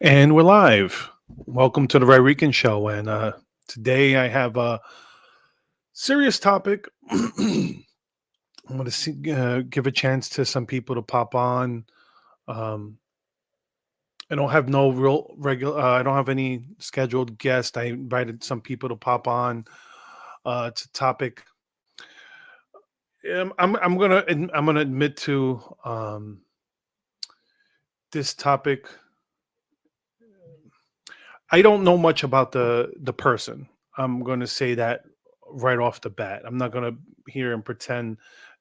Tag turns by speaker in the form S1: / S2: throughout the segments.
S1: And we're live. Welcome to the Rican show. And today I have a serious topic. I'm going to give a chance to some people to pop on. Um, I don't have no real regular. I don't have any scheduled guest. I invited some people to pop on. It's a topic. I'm gonna admit to this topic. I don't know much about the person. I'm going to say that right off the bat. I'm not going to here and pretend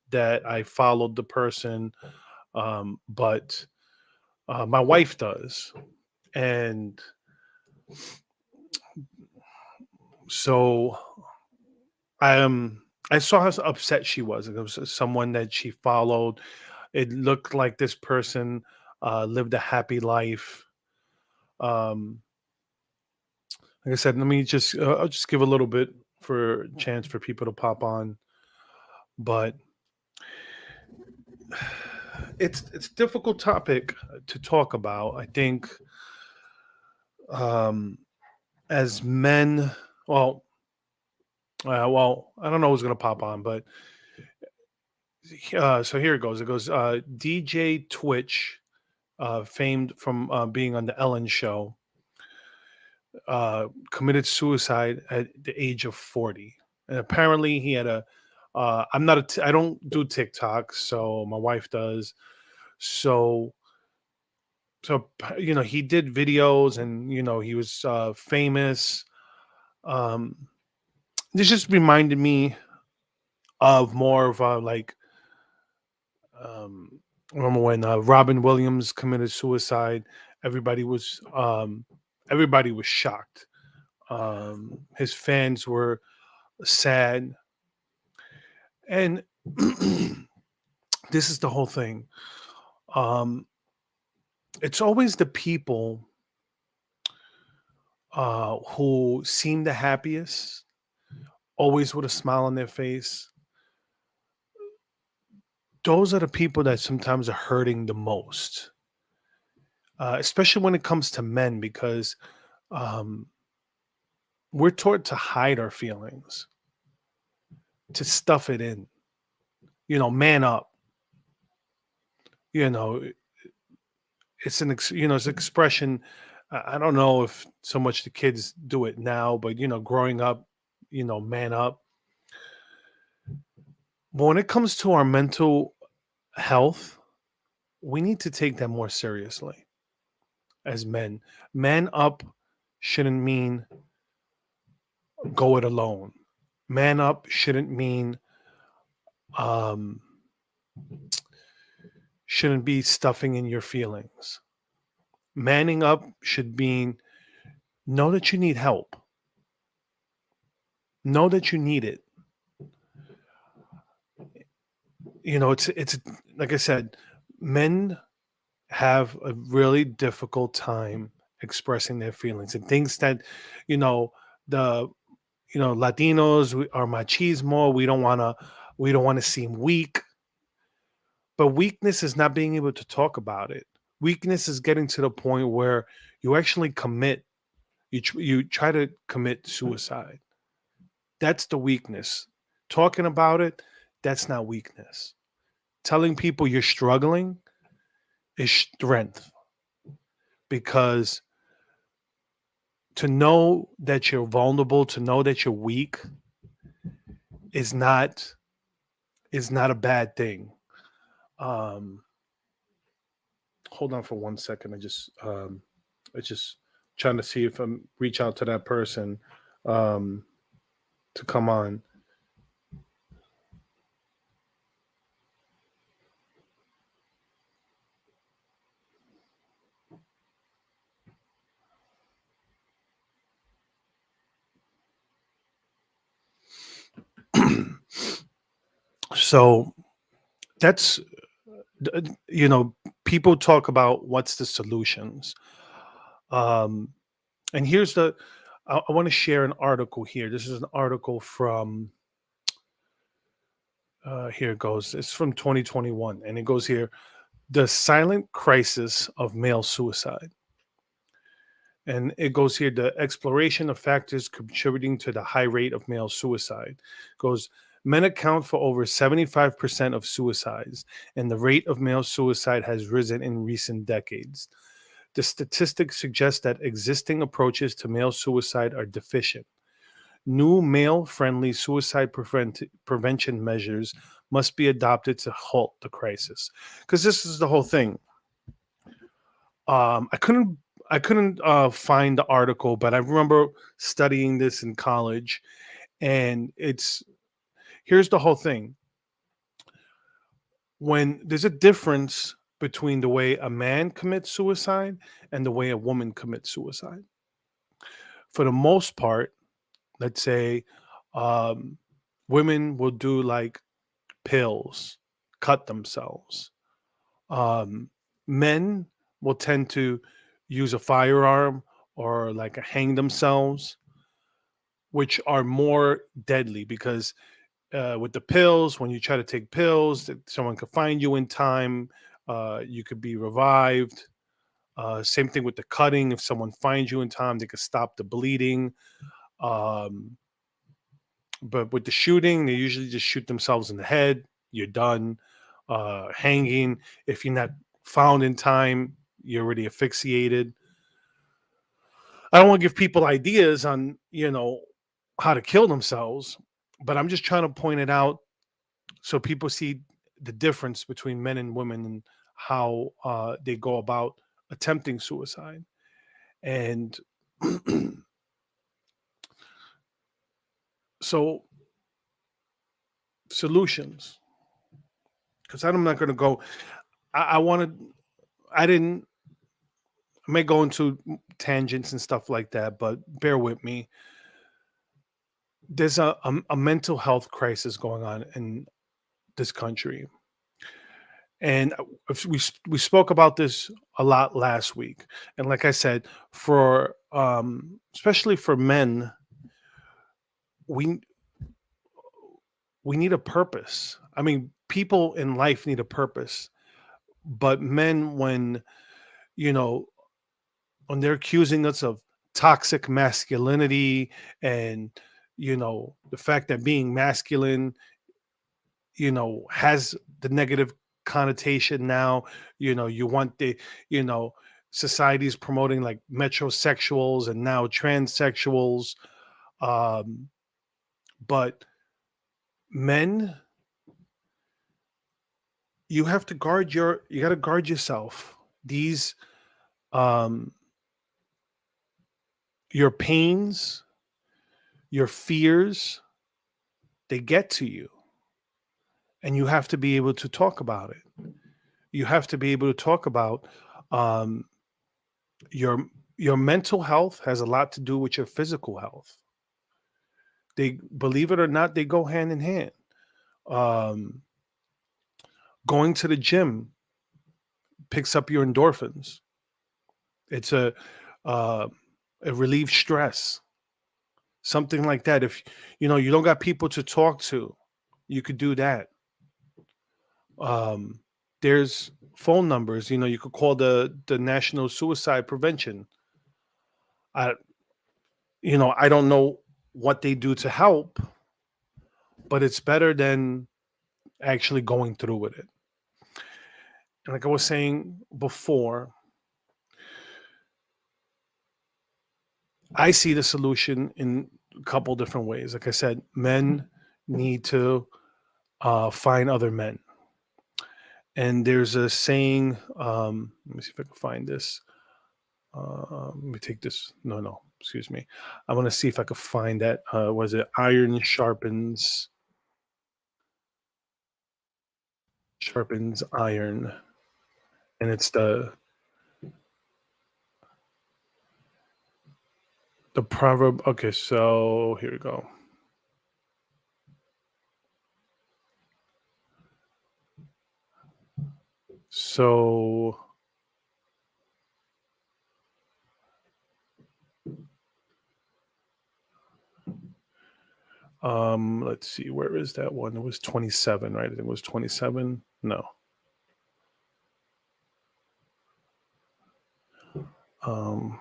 S1: that I followed the person, but my wife does, and so I am. I saw how upset she was. It was someone that she followed. It looked like this person lived a happy life. Um, like I said, let me just I'll just give a little bit for chance for people to pop on, but it's a difficult topic to talk about. I think um, as men, well, I don't know who's gonna pop on, but so here it goes. It goes DJ Twitch, famed from being on the Ellen Show, committed suicide at the age of 40, and apparently he had a. I'm not a. I don't do TikTok, so my wife does. So he did videos, and he was famous. um this just reminded me of more of like um remember when Robin Williams committed suicide. Everybody was um everybody was shocked. His fans were sad, and this is the whole thing. um it's always the people who seem the happiest, always with a smile on their face. Those are the people that sometimes are hurting the most, especially when it comes to men, because um, we're taught to hide our feelings, to stuff it in. Man up. You know, it's an expression. I don't know if so much the kids do it now, but growing up, man up. But when it comes to our mental health, we need to take that more seriously as men. Man up shouldn't mean go it alone. Man up shouldn't mean um shouldn't be stuffing in your feelings. Manning up should mean know that you need help. Know that you need it. It's like I said, men have a really difficult time expressing their feelings and things that you know the Latinos are machismo. We don't want to seem weak. But weakness is not being able to talk about it. Weakness is getting to the point where you actually you try to commit suicide. That's the weakness. Talking about it, that's not weakness. Telling people you're struggling is strength, because to know that you're vulnerable, to know that you're weak is not a bad thing. Um Hold on for 1 second. I just trying to see if I'm reach out to that person um to come on. So that's people talk about what's the solutions. um and here's the I want to share an article here. This is an article from here it goes. It's from 2021, and it goes here: the silent crisis of male suicide. And it goes here, the exploration of factors contributing to the high rate of male suicide goes, men account for over 75% of suicides, and the rate of male suicide has risen in recent decades. The statistics suggest that existing approaches to male suicide are deficient. New male friendly suicide prevention measures must be adopted to halt the crisis. Because this is the whole thing. I couldn't find the article, but I remember studying this in college, and it's here's the whole thing. When there's a difference between the way a man commits suicide and the way a woman commits suicide. For the most part, let's say um, women will do like pills, cut themselves. Um, Men will tend to use a firearm or like a hang themselves, which are more deadly because with the pills, when you try to take pills, that someone could find you in time, you could be revived. Same thing with the cutting. If someone finds you in time, they could stop the bleeding. Um, but with the shooting, they usually just shoot themselves in the head. You're done. Hanging, if you're not found in time, you're already asphyxiated. I don't want to give people ideas on, how to kill themselves, but I'm just trying to point it out so people see the difference between men and women and how they go about attempting suicide. And so, solutions, because I'm not going to go. I wanted. I didn't. I may go into tangents and stuff like that, but bear with me. There's a mental health crisis going on in this country, and we spoke about this a lot last week. And like I said, for especially for men, we we need a purpose. I mean, people in life need a purpose, but men, you know when they're accusing us of toxic masculinity, and the fact that being masculine has the negative connotation now. You want the you know society's promoting like metrosexuals and now transsexuals. um but men, you got to guard yourself. These um your pains, your fears, they get to you, and you have to be able to talk about it. You have to be able to talk about um your your mental health has a lot to do with your physical health. They, believe it or not, they go hand in hand. um Going to the gym picks up your endorphins. It's uh it relieves stress, something like that. If you don't got people to talk to, you could do that. um there's phone numbers. You could call the National Suicide Prevention. I I don't know what they do to help, but it's better than actually going through with it. And like I was saying before, I see the solution in a couple different ways. Like I said, men need to find other men. And there's a saying, let me see if I can find this. Let me take this. No, no, excuse me. I want to see if I could find that. Was it iron sharpens iron? And it's the proverb. Okay, so here we go. So let's see, where is that one? It was 27, right? I think it was 27. No. Um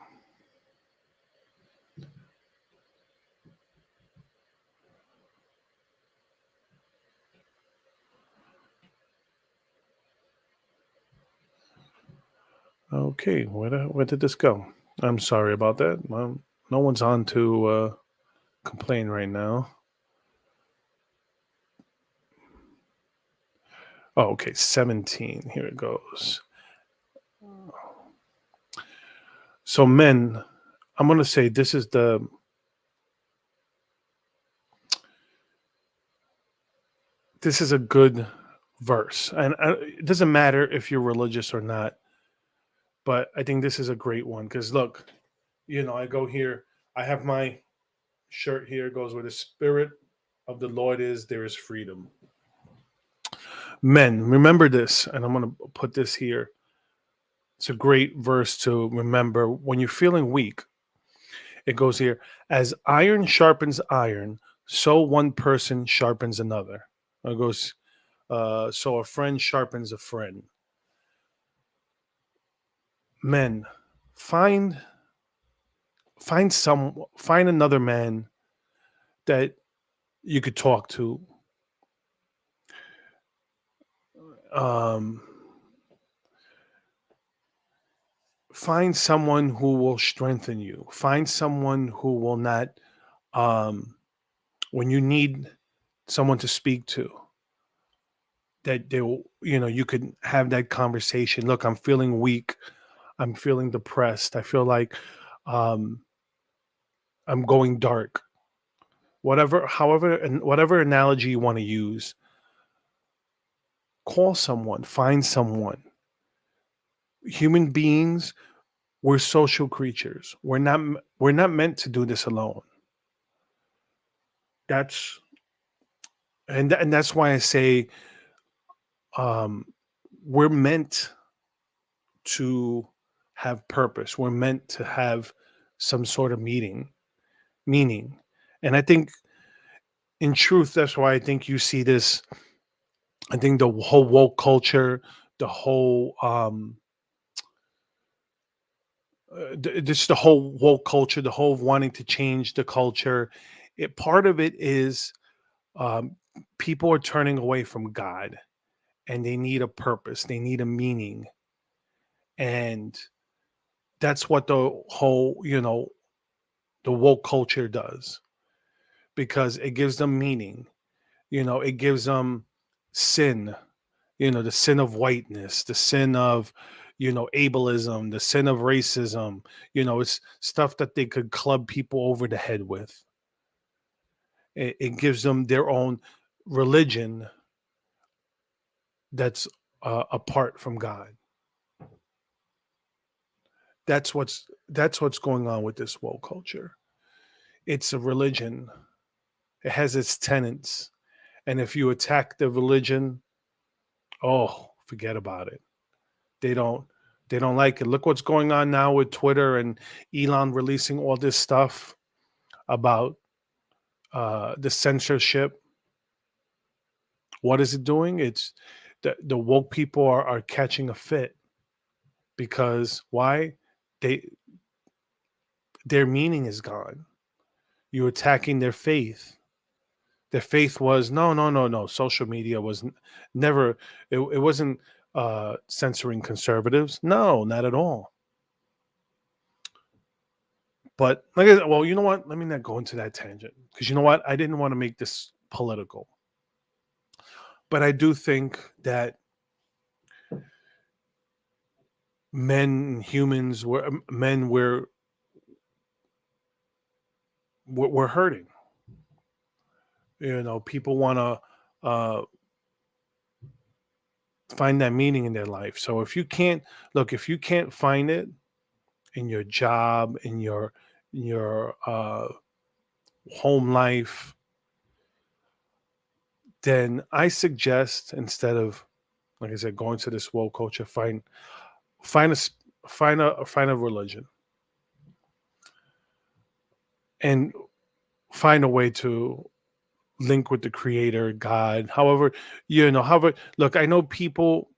S1: Okay, where did this go? I'm sorry about that. No one's on to complain right now. Oh, okay, 17. Here it goes. So men, I'm going to say this is a good verse. And it doesn't matter if you're religious or not, but I think this is a great one cuz look, I go here, I have my shirt here, it goes where the spirit of the Lord is, there is freedom. Men, remember this, and I'm going to put this here. It's a great verse to remember when you're feeling weak. It goes here, as iron sharpens iron, so one person sharpens another. It goes, so a friend sharpens a friend. Men, find find another man that you could talk to. Um, find someone who will strengthen you. Find someone who will not, um, when you need someone to speak to, that they'll, you could have that conversation. Look, I'm feeling weak. I'm feeling depressed. I feel like um, I'm going dark. And whatever analogy you want to use, call someone, find someone. Human beings, we're social creatures. We're not meant to do this alone. That's and that's why I say um, we're meant to have purpose. We're meant to have some sort of meaning. And I think in truth, that's why I think you see this. I think the whole woke culture, the whole just the whole woke culture, the whole wanting to change the culture. It part of it is um, people are turning away from God, and they need a purpose, they need a meaning, and that's what the whole the woke culture does because it gives them meaning. It gives them sin, the sin of whiteness, the sin of, ableism, the sin of racism. It's stuff that they could club people over the head with. It gives them their own religion that's apart from God. That's what's going on with this woke culture. It's a religion. It has its tenets, and if you attack the religion, oh, forget about it. They don't they don't like it. Look what's going on now with Twitter and Elon releasing all this stuff about the censorship. What is it doing? It's the woke people are catching a fit because why? They their meaning is gone. You're attacking their faith. Their faith was no, no, no, no. Social media was never. It wasn't censoring conservatives. No, not at all. But well, you know what? Let me not go into that tangent because you know what? I didn't want to make this political, but I do think that men we're hurting. People want to find that meaning in their life. So if you can't find it in your job, in your home life, then I suggest instead of, like I said, going to this woke culture, find a s- find a religion and find a way to link with the creator, God. However, look, I know people.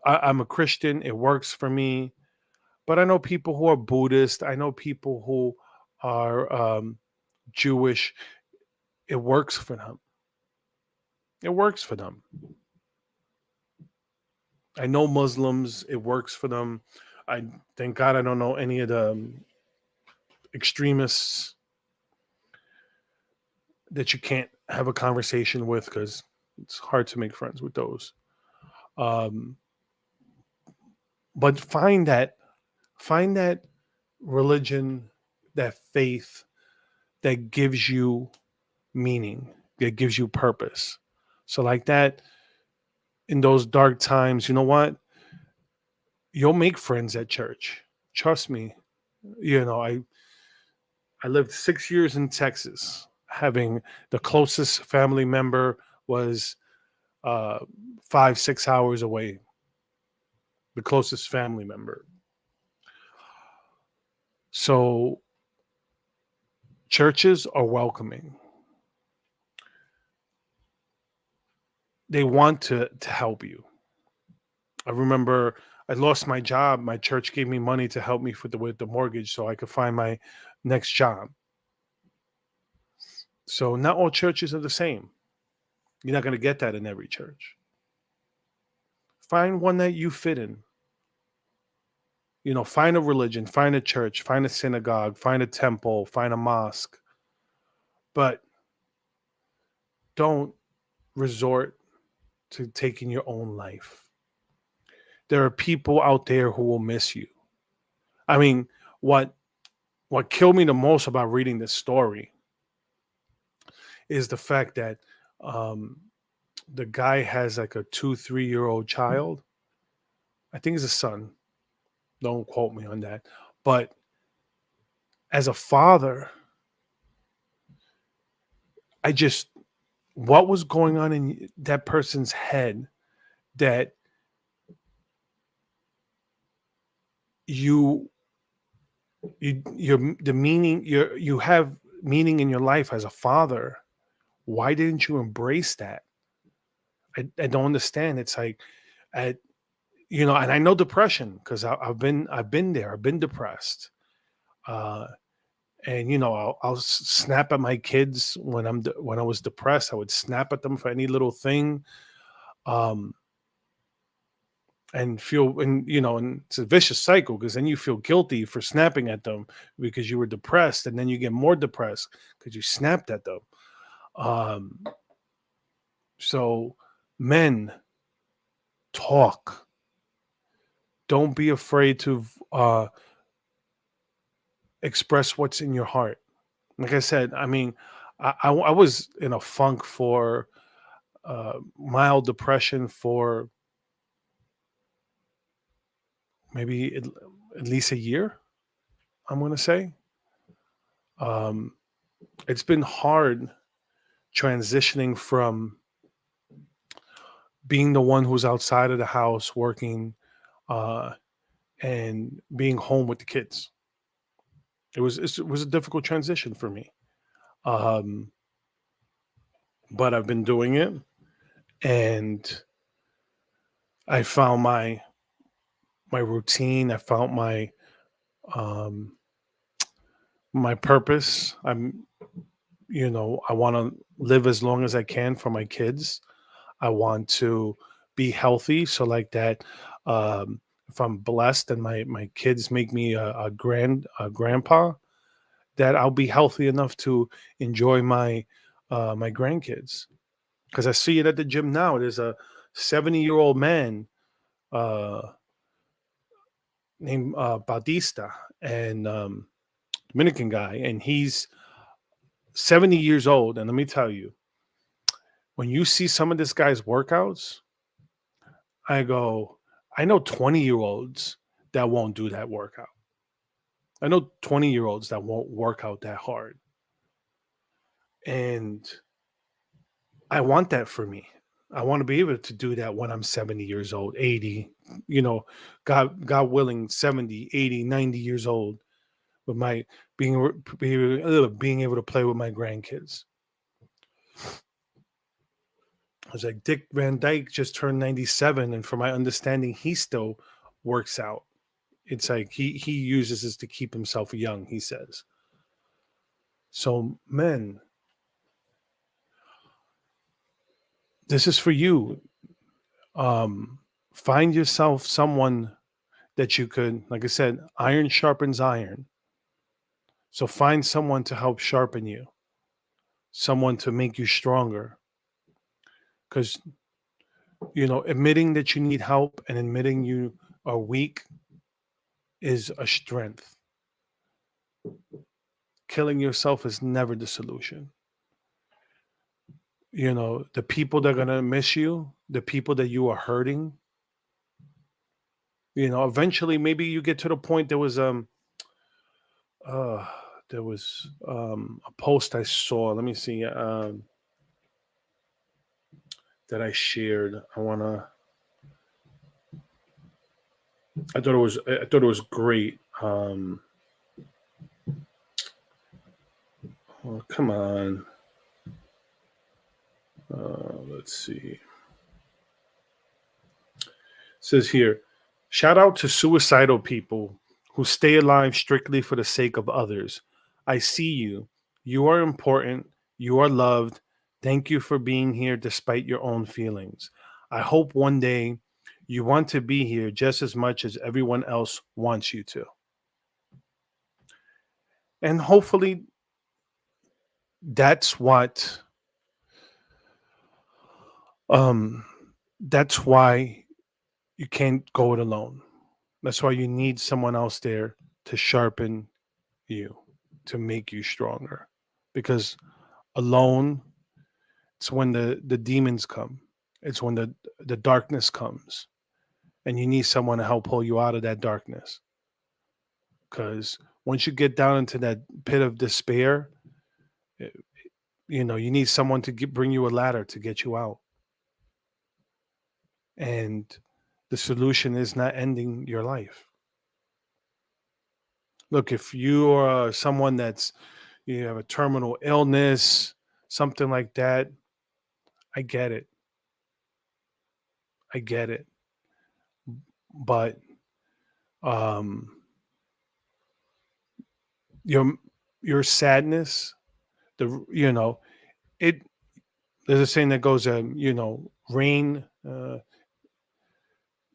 S1: I'm a Christian. It works for me, but I know people who are Buddhist. I know people who are Jewish. It works for them. It works for them. I know Muslims. It works for them. I thank God I don't know any of the extremists that you can't have a conversation with, because it's hard to make friends with those. Um, but find that religion, that faith that gives you meaning, that gives you purpose. So like that, in those dark times, you know what? You'll make friends at church. Trust me. I lived 6 years in Texas, having the closest family member was uh 5-6 hours away, the closest family member. So churches are welcoming. They want to help you. I remember I lost my job. My church gave me money to help me with the mortgage so I could find my next job. So not all churches are the same. You're not going to get that in every church. Find one that you fit in. Find a religion, find a church, find a synagogue, find a temple, find a mosque, but don't resort to taking your own life. There are people out there who will miss you. I mean, what what killed me the most about reading this story is the fact that um, the guy has like a 2-3 year old child. I think it's a son. Don't quote me on that. But as a father, I just what was going on in that person's head that you the meaning you have meaning in your life as a father. Why didn't you embrace that? I don't understand. It's like at and I know depression because I've been there. I've been depressed. Uh, and I'll snap at my kids when I was depressed. I would snap at them for any little thing, um, and feel and it's a vicious cycle because then you feel guilty for snapping at them because you were depressed, and then you get more depressed because you snapped at them. Um, so men, talk. Don't be afraid to express what's in your heart. Like I said, I mean, I was in a funk for mild depression for maybe at least a year. I'm going to say um, it's been hard transitioning from being the one who's outside of the house working uh, and being home with the kids. It was a difficult transition for me, um, but I've been doing it, and I found my routine. I found um, my purpose. I want to live as long as I can for my kids. I want to be healthy. So like that, if I'm blessed and my kids make me a grandpa, that I'll be healthy enough to enjoy my grandkids. Because I see it at the gym now. There's a 70-year-old man uh, named Bautista, and Dominican guy, and he's 70 years old. And let me tell you, when you see some of this guy's workouts, I go, I know 20-year-olds that won't do that workout. I know 20-year-olds that won't work out that hard. And I want that for me. I want to be able to do that when I'm 70 years old, 80, you know, God willing, 70, 80, 90 years old with my being able to play with my grandkids. I was like, Dick Van Dyke just turned 97, and from my understanding, he still works out. It's like he uses this to keep himself young, he says. So men, this is for you. Um, find yourself someone that you could, like I said, iron sharpens iron. So find someone to help sharpen you, someone to make you stronger. Because, admitting that you need help and admitting you are weak is a strength. Killing yourself is never the solution. The people that are going to miss you, the people that you are hurting, eventually maybe you get to the point. Uh a post I saw. Let me see. That I shared. I thought it was great. Oh, come on. Let's see. It says here, shout out to suicidal people who stay alive strictly for the sake of others. I see you. You are important. You are loved. Thank you for being here despite your own feelings. I hope one day you want to be here just as much as everyone else wants you to. And hopefully that's what um that's why you can't go it alone. That's why you need someone else there to sharpen you, to make you stronger. Because alone, it's when the demons come. It's when the darkness comes, and you need someone to help pull you out of that darkness. Because once you get down into that pit of despair, eh, you need someone to bring you a ladder to get you out. And the solution is not ending your life. Look, if you are someone you have a terminal illness, something like that, I get it. I get it. But um your your sadness, it there's a saying that goes, rain,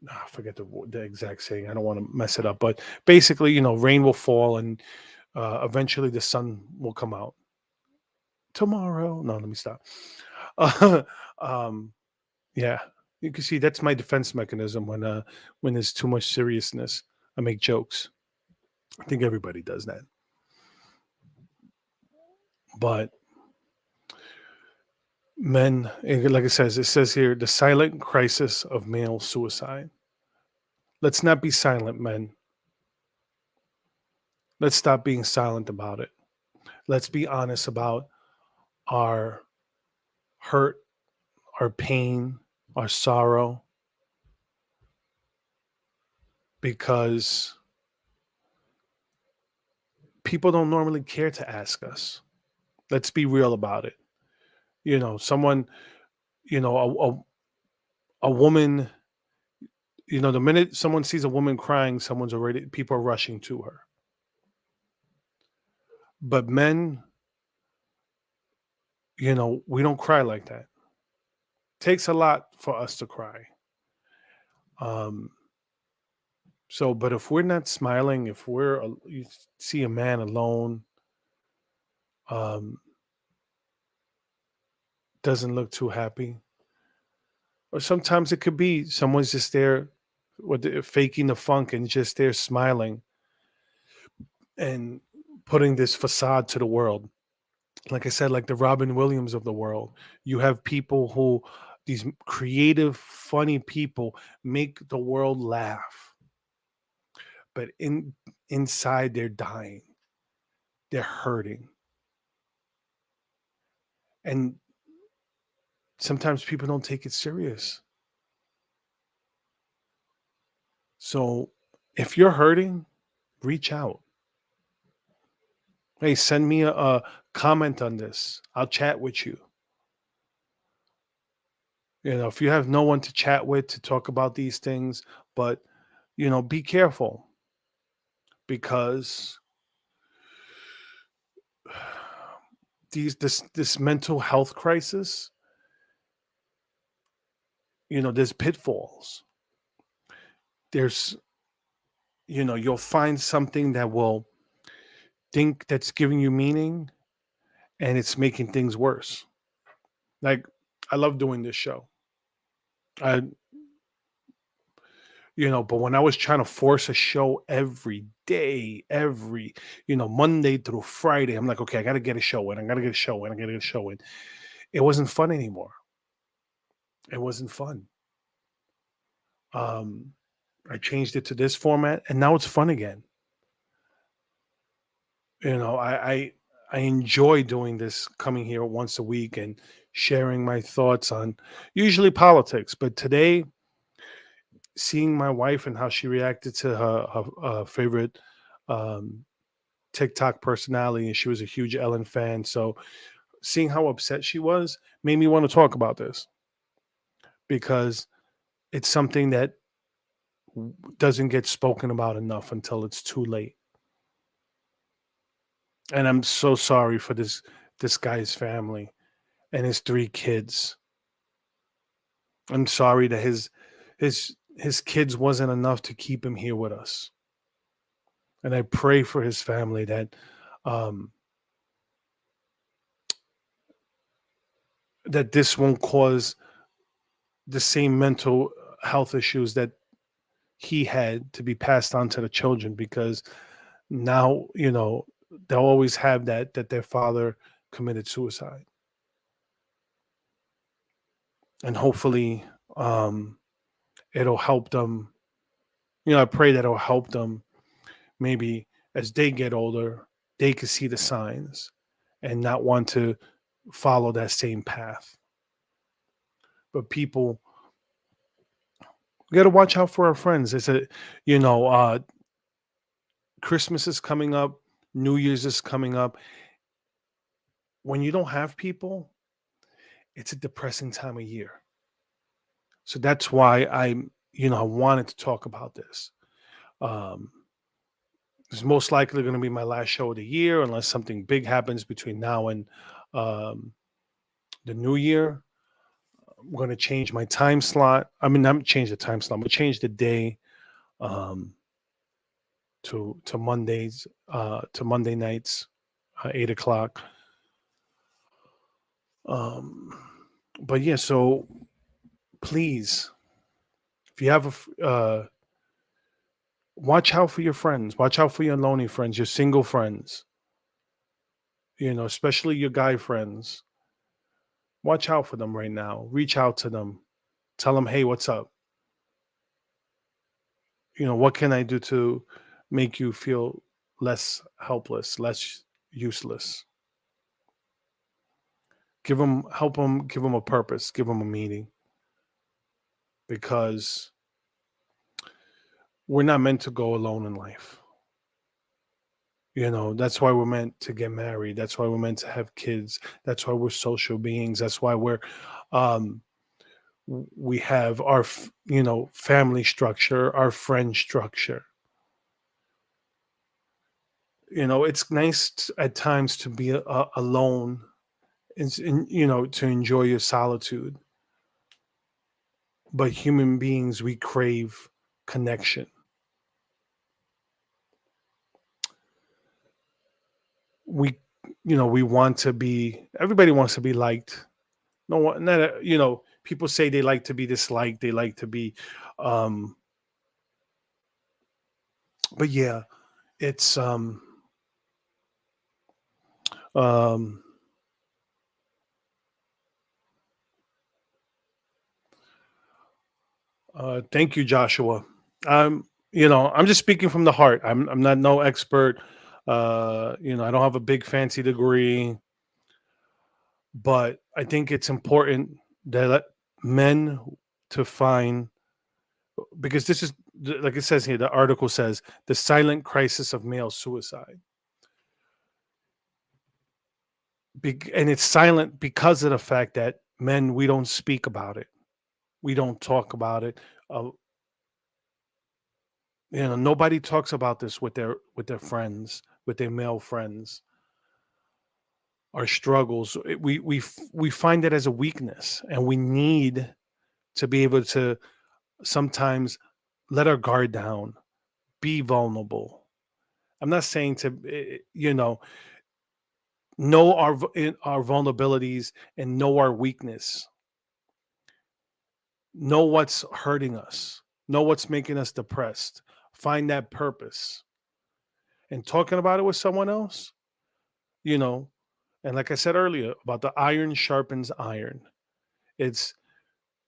S1: I forget the exact saying. I don't want to mess it up, but basically, rain will fall and eventually the sun will come out tomorrow. No, let me stop. um yeah, you can see that's my defense mechanism when there's too much seriousness. I make jokes. I think everybody does that. But men, like it says here, the silent crisis of male suicide. Let's not be silent, men. Let's stop being silent about it. Let's be honest about our hurt, our pain, our sorrow, because people don't normally care to ask us. Let's be real about it. Someone, you know, a woman, the minute someone sees a woman crying, people are rushing to her. But men, we don't cry like that. Takes a lot for us to cry. Um, but if we're not smiling, if you see a man alone, um, doesn't look too happy, or sometimes it could be someone's just there faking the funk and just there smiling and putting this facade to the world. Like I said, like the Robin Williams of the world, you have people who these creative, funny people make the world laugh, but inside they're dying, they're hurting, and sometimes people don't take it serious. So if you're hurting, reach out. Hey, send me a comment on this. I'll chat with you. If you have no one to chat with to talk about these things, but be careful, because this mental health crisis, there's pitfalls. There's you'll find something that will think that's giving you meaning, and it's making things worse. Like, I love doing this show. I But when I was trying to force a show every day, Monday through Friday, I'm like, okay, I got to get a show in. I got to get a show in. I got to get a show in. It wasn't fun anymore. It wasn't fun. Um, I changed it to this format, and now it's fun again. I enjoy doing this, coming here once a week and sharing my thoughts on usually politics. But today, seeing my wife and how she reacted to her favorite um, TikTok personality, and she was a huge Ellen fan. So seeing how upset she was made me want to talk about this, because it's something that doesn't get spoken about enough until it's too late. And I'm so sorry for this guy's family and his three kids. I'm sorry that his kids wasn't enough to keep him here with us. And I pray for his family um, that this won't cause the same mental health issues that he had to be passed on to the children, because now they'll always have that their father committed suicide. And hopefully um it'll help them. I pray that it'll help them, maybe as they get older, they can see the signs and not want to follow that same path. But people, we got to watch out for our friends. It's a you know Christmas is coming up, New Year's is coming up. When you don't have people, it's a depressing time of year. So that's why I wanted to talk about this. Um, it's most likely going to be my last show of the year, unless something big happens between now and um, the new year. I'm going to change my time slot. I mean, I'm change the time slot. I'm going to change the day um, to Mondays, to Monday nights, 8 o'clock. Um, but yeah, so please, if you have watch out for your friends. Watch out for your lonely friends, your single friends. Especially your guy friends. Watch out for them right now. Reach out to them. Tell them, hey, what's up? What can I do to make you feel less helpless, less useless? Help them, give them a purpose, give them a meaning, because we're not meant to go alone in life. That's why we're meant to get married. That's why we're meant to have kids. That's why we're social beings. That's why um, we have our, family structure, our friend structure. It's nice at times to be alone, to enjoy your solitude. But human beings, we crave connection. We, we want to be. Everybody wants to be liked. No one, not people say they like to be disliked. They like to be, um, but yeah, it's um, thank you, Joshua. I'm just speaking from the heart. I'm not no expert. I don't have a big fancy degree, but I think it's important that men to find, because this is like it says here. The article says the silent crisis of male suicide, and it's silent because of the fact that men, we don't speak about it. We don't talk about it. Uh, Nobody talks about this with their friends, with their male friends. Our struggles, we find it as a weakness, and we need to be able to sometimes let our guard down, be vulnerable. I'm not saying to know our vulnerabilities and know our weakness, know what's hurting us, know what's making us depressed, find that purpose, and talking about it with someone else, you know. And like I said earlier about the iron sharpens iron. It's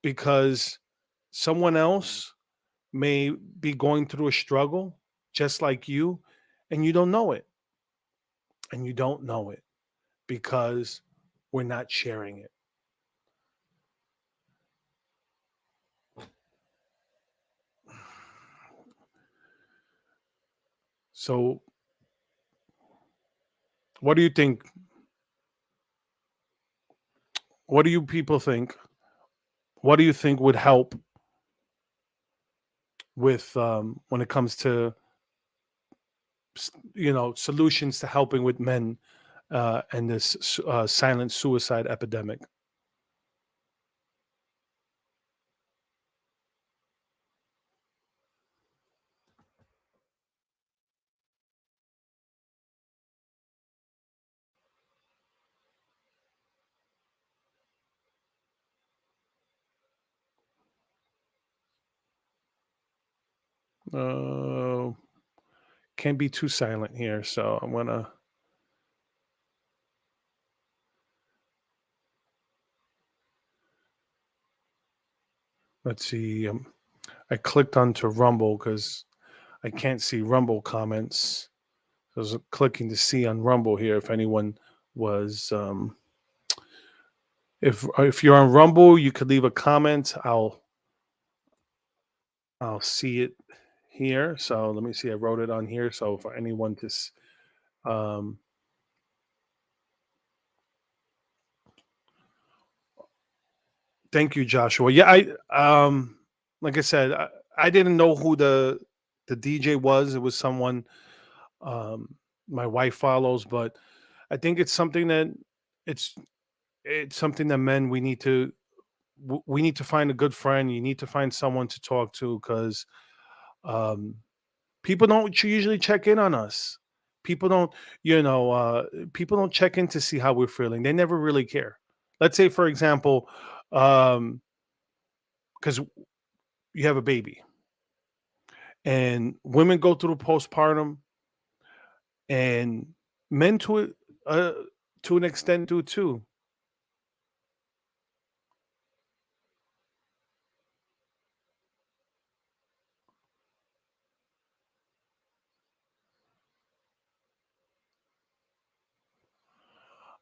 S1: because someone else may be going through a struggle just like you, and you don't know it, and you don't know it because we're not sharing it. So what do you think? What do you people think? What do you think would help with when it comes to solutions to helping with men and this silent suicide epidemic? Uh, can't be too silent here, so I'm gonna let's see. I clicked onto Rumble because I can't see Rumble comments. I was clicking to see on Rumble here if anyone was. If you're on Rumble, you could leave a comment. I'll see it here. So let me see. I wrote it on here. So for anyone to, um, thank you, Joshua. Yeah, like I said, I didn't know who the DJ was. It was someone um, my wife follows, but I think it's it's something that men we need to find a good friend. You need to find someone to talk to because um, people don't usually check in on us. People don't, you know, uh, people don't check in to see how we're feeling. They never really care. Let's say, for example, because you have a baby and women go through postpartum, and men uh, to an extent do too.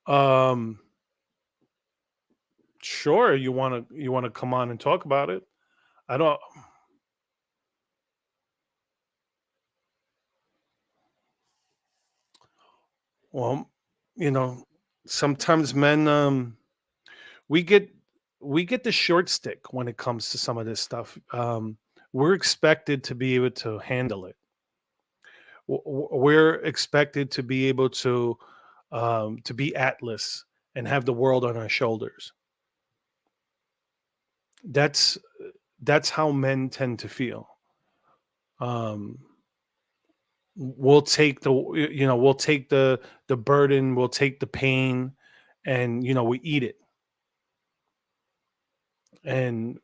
S1: Um, sure, you want to come on and talk about it. I don't. Well, you know, sometimes men we get we get the short stick when it comes to some of this stuff. We're expected to be able to handle it. We're expected to be able to be Atlas and have the world on our shoulders. That's that's how men tend to feel. Um, we'll take we'll take the burden, we'll take the pain, and we eat it, and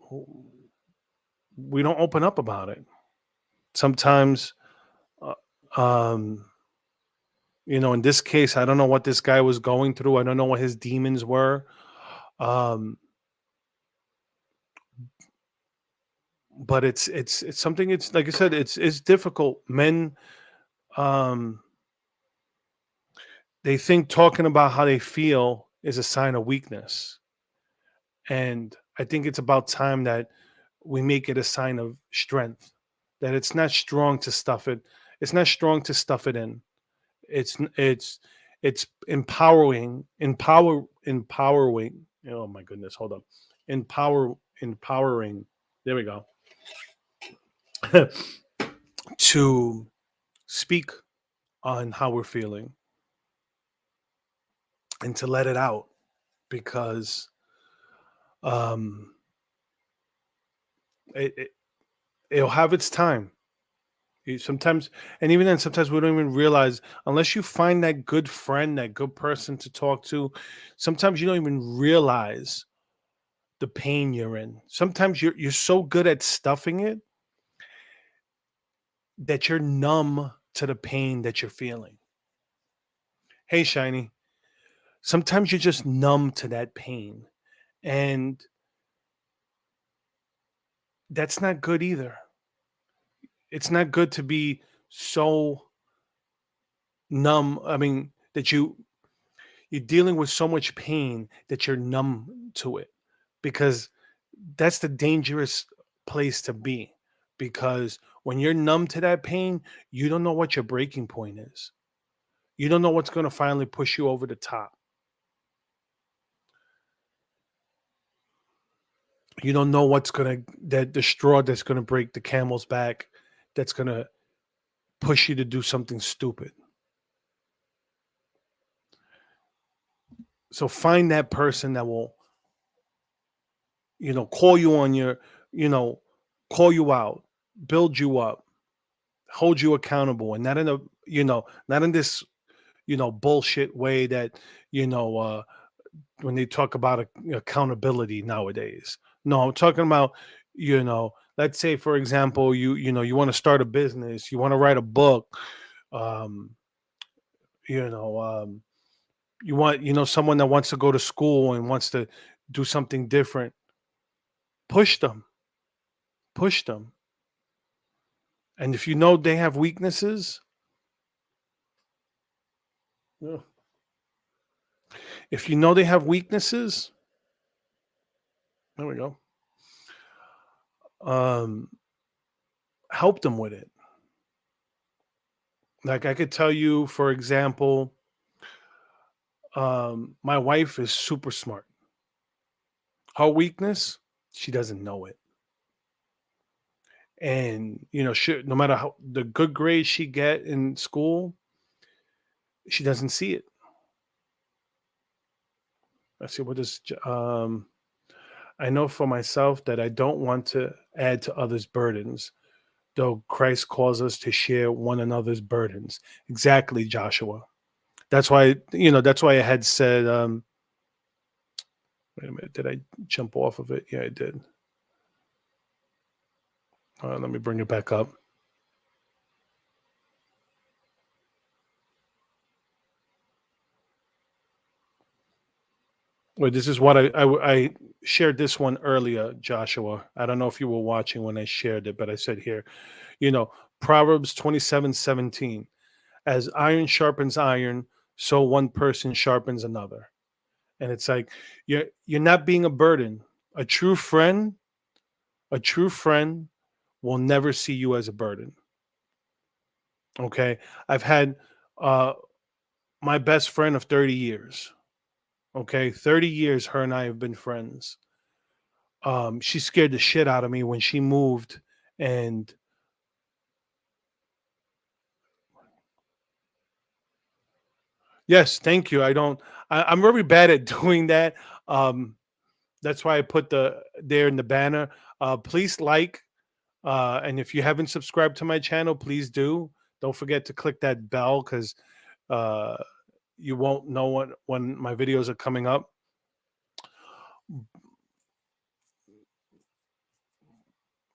S1: we don't open up about it. Sometimes, uh, um, in this case, I don't know what this guy was going through. I don't know what his demons were. Um, but it's something. It's like I said. It's difficult. Men, um, they think talking about how they feel is a sign of weakness, and I think it's about time that we make it a sign of strength. That it's not strong to stuff it. It's not strong to stuff it in. It's empowering. Oh my goodness, hold on. Empowering. There we go. To speak on how we're feeling and to let it out because um it, it it'll have its time. Sometimes, and even then, sometimes we don't even realize unless you find that good friend, that good person to talk to. Sometimes you don't even realize the pain you're in. Sometimes you're so good at stuffing it that you're numb to the pain that you're feeling. Hey, Shiny. Sometimes you're just numb to that pain, and that's not good either. It's not good to be so numb. I mean, that you're dealing with so much pain that you're numb to it, because that's the dangerous place to be, because when you're numb to that pain, you don't know what your breaking point is. You don't know what's going to finally push you over the top. You don't know what's going to, that the straw that's going to break the camel's back, that's going to push you to do something stupid. So find that person that will, call you on your, you know, call you out, build you up, hold you accountable, and not in a, not in this, bullshit way that, you know, uh, when they talk about accountability nowadays. No, I'm talking about, let's say for example, you want to start a business, you want to write a book, um, you know, um, you want, someone that wants to go to school and wants to do something different. Push them, push them. And if you know they have weaknesses, yeah, if you know they have weaknesses, there we go. Um, help them with it. Like I could tell you, for example, my wife is super smart. Her weakness, she doesn't know it. And no matter how the good grades she get in school, she doesn't see it. Let's see what is. I know for myself that I don't want to add to others' burdens, though Christ calls us to share one another's burdens. Exactly, Joshua. That's why, that's why I had said, wait a minute, did I jump off of it? Yeah, I did. Let me bring it back up. Wait, this is what I shared this one earlier, Joshua. I don't know if you were watching when I shared it, but I said here, you know, Proverbs 27:17, as iron sharpens iron, so one person sharpens another. And it's like you're not being a burden. A true friend, a true friend will never see you as a burden. Okay. I've had uh my best friend of 30 years. Okay. 30 years her and I have been friends. She scared the shit out of me when she moved. And yes, thank you. I'm very bad at doing that. Um, that's why I put there in the banner. Please like, and if you haven't subscribed to my channel, please do. Don't forget to click that bell, because uh, you won't know when my videos are coming up.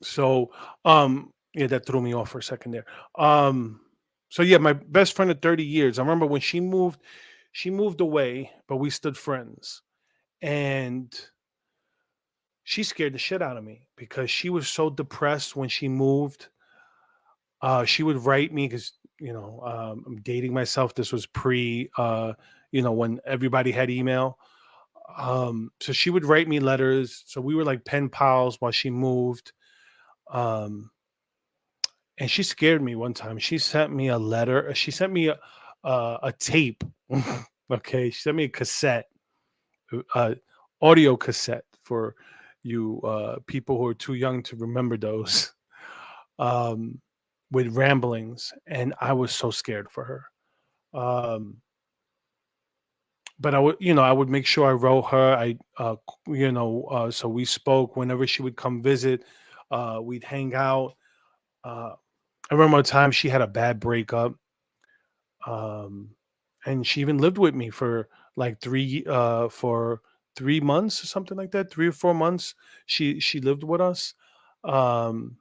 S1: So, yeah, that threw me off for a second there. Um, so yeah, my best friend of 30 years. I remember when she moved away, but we stood friends. And she scared the shit out of me because she was so depressed when she moved. She would write me because, I'm dating myself. This was pre, when everybody had email. So she would write me letters. So we were like pen pals while she moved. Um, and she scared me one time. She sent me a letter. She sent me a tape. Okay, she sent me a cassette, uh, audio cassette for you people who are too young to remember those. Um, with ramblings, and I was so scared for her. Um, but I would make sure I wrote her. So we spoke whenever she would come visit. We'd hang out. Uh, I remember a time she had a bad breakup, um, and she even lived with me for like 3 months or something like that, 3 or 4 months. She lived with us. Um,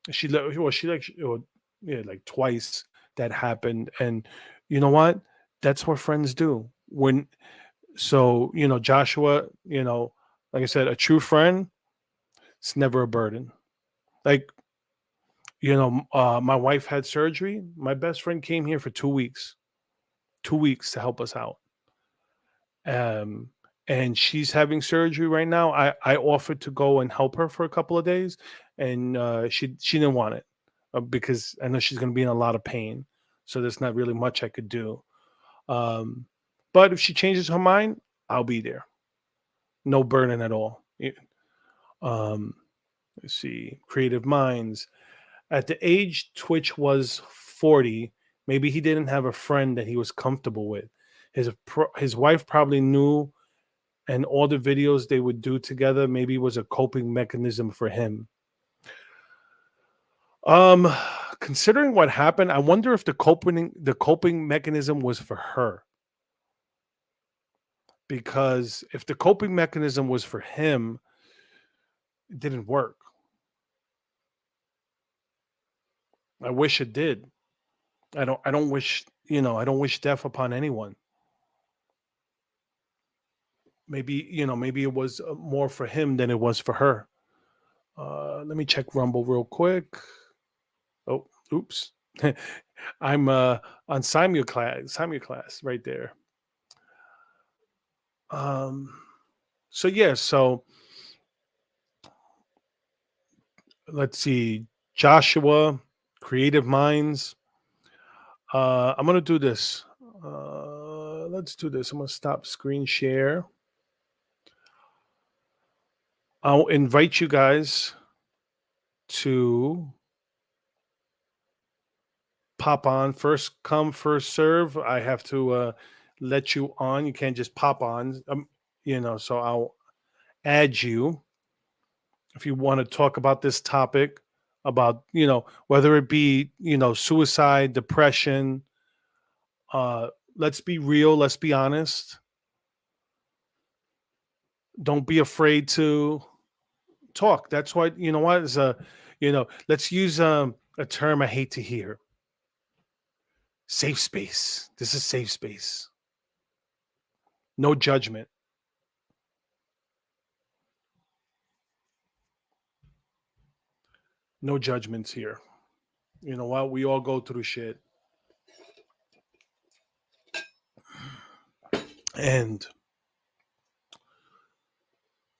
S1: well, yeah, like twice that happened, and you know what? That's what friends do. When Joshua, like I said, a true friend, it's never a burden. Like my wife had surgery. My best friend came here for 2 weeks, 2 weeks to help us out. Um, and she's having surgery right now. I offered to go and help her for a couple of days, and she didn't want it because I know she's going to be in a lot of pain. So there's not really much I could do. Um, but if she changes her mind, I'll be there. No burden at all. Um, let's see. Creative minds. At the age Twitch was 40, maybe he didn't have a friend that he was comfortable with. His wife probably knew, and all the videos they would do together maybe was a coping mechanism for him. Um, Considering what happened, I wonder if the coping mechanism was for her. Because if the coping mechanism was for him, it didn't work. I wish it did. I don't wish death upon anyone. Maybe it was more for him than it was for her. Let me check Rumble real quick. Oh, oops. I'm on simulclass right there. Um, so yeah, so let's see, Joshua, Creative Minds. I'm gonna do this. Let's do this. I'm gonna stop screen share. I'll invite you guys to pop on. First come, first serve. I have to let you on. You can't just pop on. So I'll add you if you want to talk about this topic, about whether it be suicide, depression. Let's be real. Let's be honest. Don't be afraid to talk. That's why what is a let's use a term I hate to hear. Safe space. This is safe space. No judgment. No judgments here. You know what? We all go through shit. And,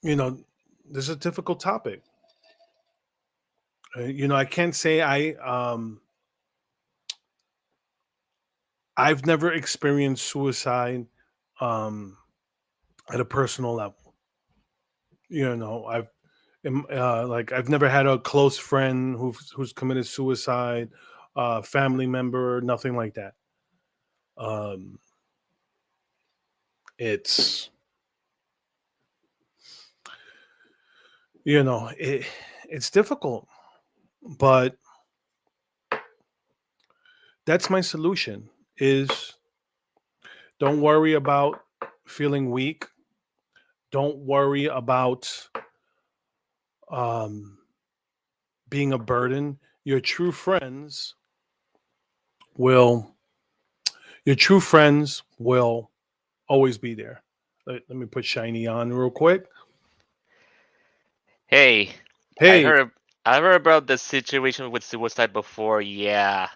S1: you know, this is a difficult topic. I can't say I've never experienced suicide um, at a personal level. I've never had a close friend who's committed suicide, family member, nothing like that. Um, it's it's difficult, but that's my solution. Is don't worry about feeling weak. Don't worry about um, being a burden. Will your true friends will always be there. Let me put Shiny on real quick.
S2: Hey, I
S1: Hey,
S2: heard I heard about the situation with suicide before. Yeah,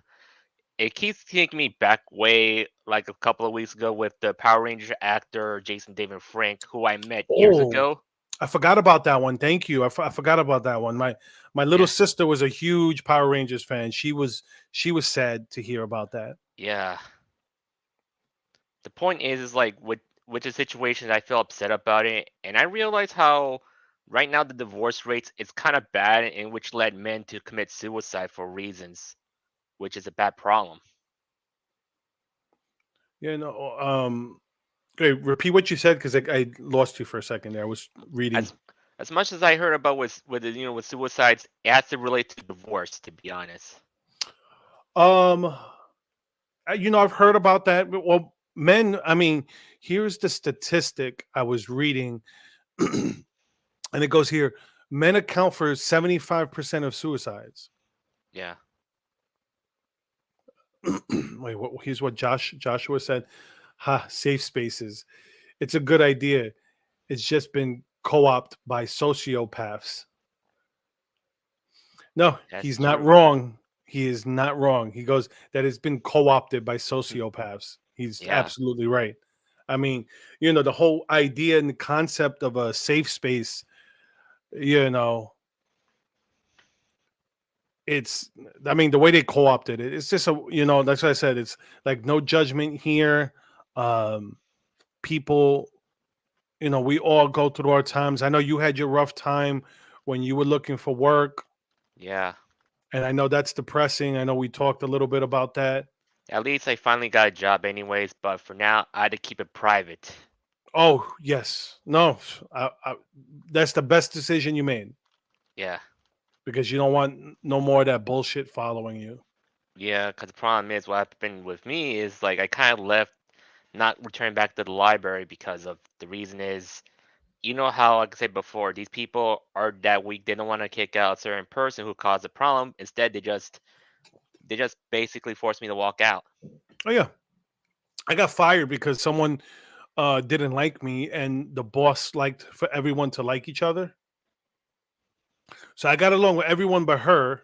S2: it keeps taking me back way like a couple of weeks ago with the Power Ranger actor Jason David Frank, who I met years
S1: oh,
S2: ago.
S1: I forgot about that one. Thank you. I forgot about that one. My little
S2: Yeah,
S1: sister was a huge Power Rangers fan. She was sad to hear about that.
S2: yeah. The point is like with the situation, I feel upset about it, and I realize how right now the divorce rates is kind of bad, and which led men to commit suicide for reasons, which is a bad problem.
S1: Yeah, no. Okay, repeat what you said because I lost you for a second there. I was reading.
S2: As as much as I heard about with with suicides, it has to relate to divorce. To be honest,
S1: Um, I've heard about that. But, well, men. I mean, here's the statistic I was reading, and it goes here: men account for 75% of suicides.
S2: Yeah,
S1: Wait, here's what Joshua said. Ha, safe spaces. It's a good idea. It's just been co-opted by sociopaths. No,
S2: that's
S1: he's not
S2: true.
S1: wrong. He is not wrong. He goes that it's been co-opted by
S2: Mm.
S1: sociopaths. He's
S2: Yeah,
S1: absolutely right. I mean, the whole idea and the concept of a safe space, you know, it's I mean, the way they co-opted it, it's just that's what I said. It's like no judgment here. Um, people, we all go through our times. I know you had your rough time when you were looking for work,
S2: yeah.
S1: and I know that's depressing. I know we talked a little bit about that.
S2: At least I finally got a job, anyways. But for now, I had to keep it private.
S1: Oh, yes. No, that's the best decision you made
S2: Yeah,
S1: because you don't want no more of that bullshit following you.
S2: yeah. Because the problem is, what happened with me is like I kind of left, not returning back to the library because of the reason is, you know how, like I said before, these people are that weak. They don't want to kick out a certain person who caused a problem. Instead, they just basically forced me to walk out.
S1: Oh yeah, I got fired because someone didn't like me, and the boss liked for everyone to like each other. So I got along with everyone but her.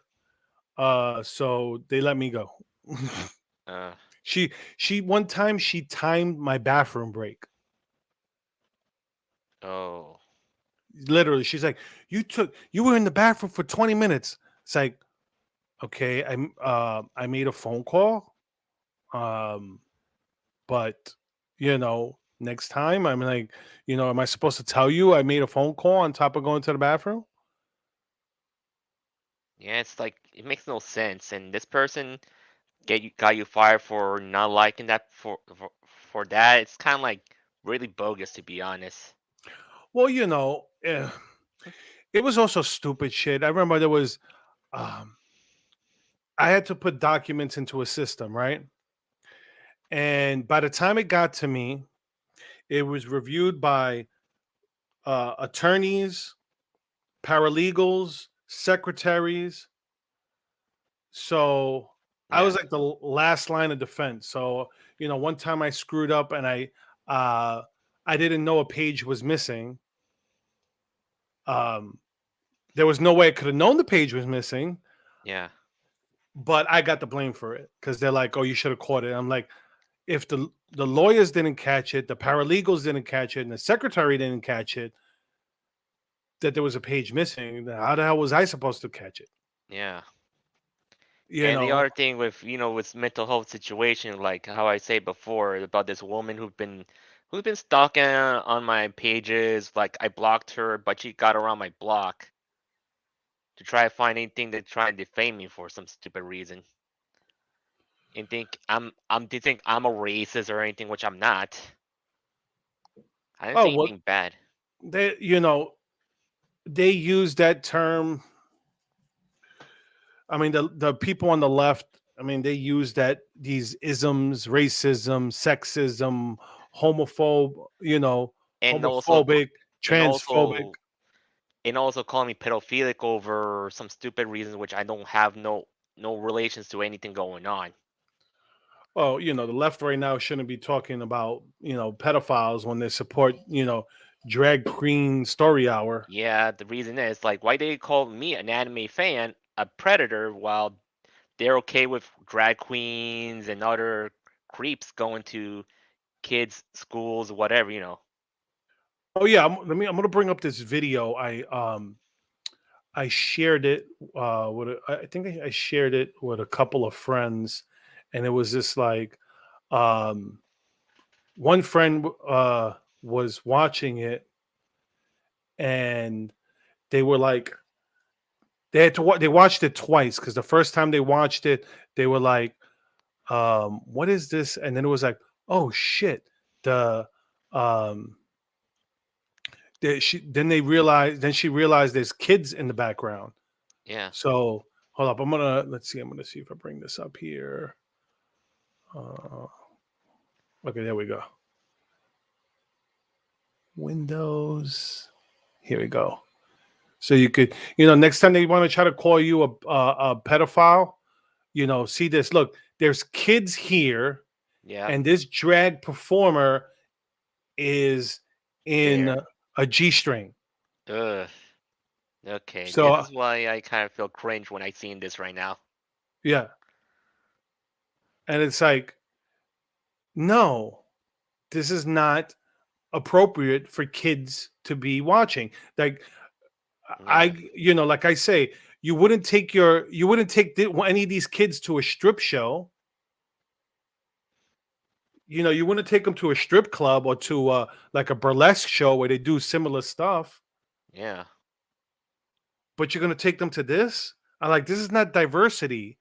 S1: So they let me go.
S2: Uh,
S1: She one time she timed my bathroom break.
S2: oh,
S1: Literally, she's like, you were in the bathroom for 20 minutes." It's like, okay, I made a phone call. Um, but next time I'm like, am I supposed to tell you I made a phone call on top of going to the bathroom?
S2: yeah. It's like it makes no sense. And this person got you fired for not liking that for that. It's kind of like really bogus, to be honest.
S1: Well, it was also stupid shit. I remember there was, um, I had to put documents into a system, right? And by the time it got to me, it was reviewed by attorneys, paralegals, secretaries. So I
S2: Yeah,
S1: was like the last line of defense. So, one time I screwed up and uh I didn't know a page was missing. Um there was no way I could have known the page was missing,
S2: yeah,
S1: but I got the blame for it because they're like, "Oh, you should have caught it." I'm like, if the lawyers didn't catch it, the paralegals didn't catch it, and the secretary didn't catch it, that there was a page missing, then how the hell was I supposed to catch it?
S2: yeah.
S1: You
S2: And the
S1: know?
S2: other thing with with mental health situation, like how I say before about this woman who's been stalking on my pages. Like I blocked her, but she got around my block to try to find anything to try and defame me for some stupid reason. And think they think I'm a racist or anything, which I'm not. I didn't
S1: Oh,
S2: say
S1: well,
S2: anything bad.
S1: they use that term. I mean, the people on the left, I mean, they use these isms, racism, sexism, homophobe,
S2: And also
S1: homophobic,
S2: and
S1: transphobic.
S2: also and also calling me pedophilic over some stupid reasons which I don't have no relations to anything going on.
S1: Well, the left right now shouldn't be talking about, pedophiles when they support, drag queen story hour.
S2: Yeah, the reason is like why they call me an anime fan a predator while they're okay with drag queens and other creeps going to kids' schools, whatever.
S1: Oh yeah, I'm gonna bring up this video. I shared it I think I shared it with a couple of friends, and it was just like, um one friend was watching it, and they were like, they watched it twice because the first time they watched it, they were like, what is this? And then it was like, oh shit, the um she realized there's kids in the background.
S2: Yeah.
S1: So Hold up. I'm gonna let's see. I'm gonna see if I bring this up here. Uh, okay, there we go. Windows. Here we go. So you could, next time they want to try to call you a pedophile, see this. Look, there's kids here,
S2: Yeah,
S1: and this drag performer is in
S2: there.
S1: a G string.
S2: Ugh. Okay,
S1: So
S2: this is why I kind of feel cringe when I seen this right now.
S1: yeah, and it's like, no, this is not appropriate for kids to be watching. Like
S2: Yeah,
S1: like I say, you wouldn't take any of these kids to a strip show. You wouldn't take them to a strip club or to like a burlesque show where they do similar stuff,
S2: yeah,
S1: but you're going to take them to this. I like, this is not diversity.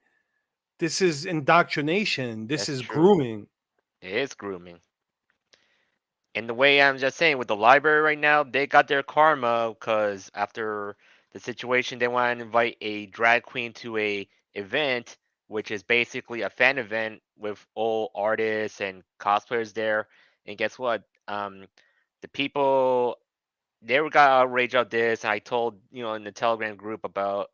S1: This is indoctrination. This
S2: that's
S1: is
S2: true.
S1: grooming.
S2: It is grooming. And the way I'm just saying with the library right now, they got their karma because after the situation, they want to invite a drag queen to a event, which is basically a fan event with all artists and cosplayers there. And guess what? The people they were got outraged about this. I told in the Telegram group about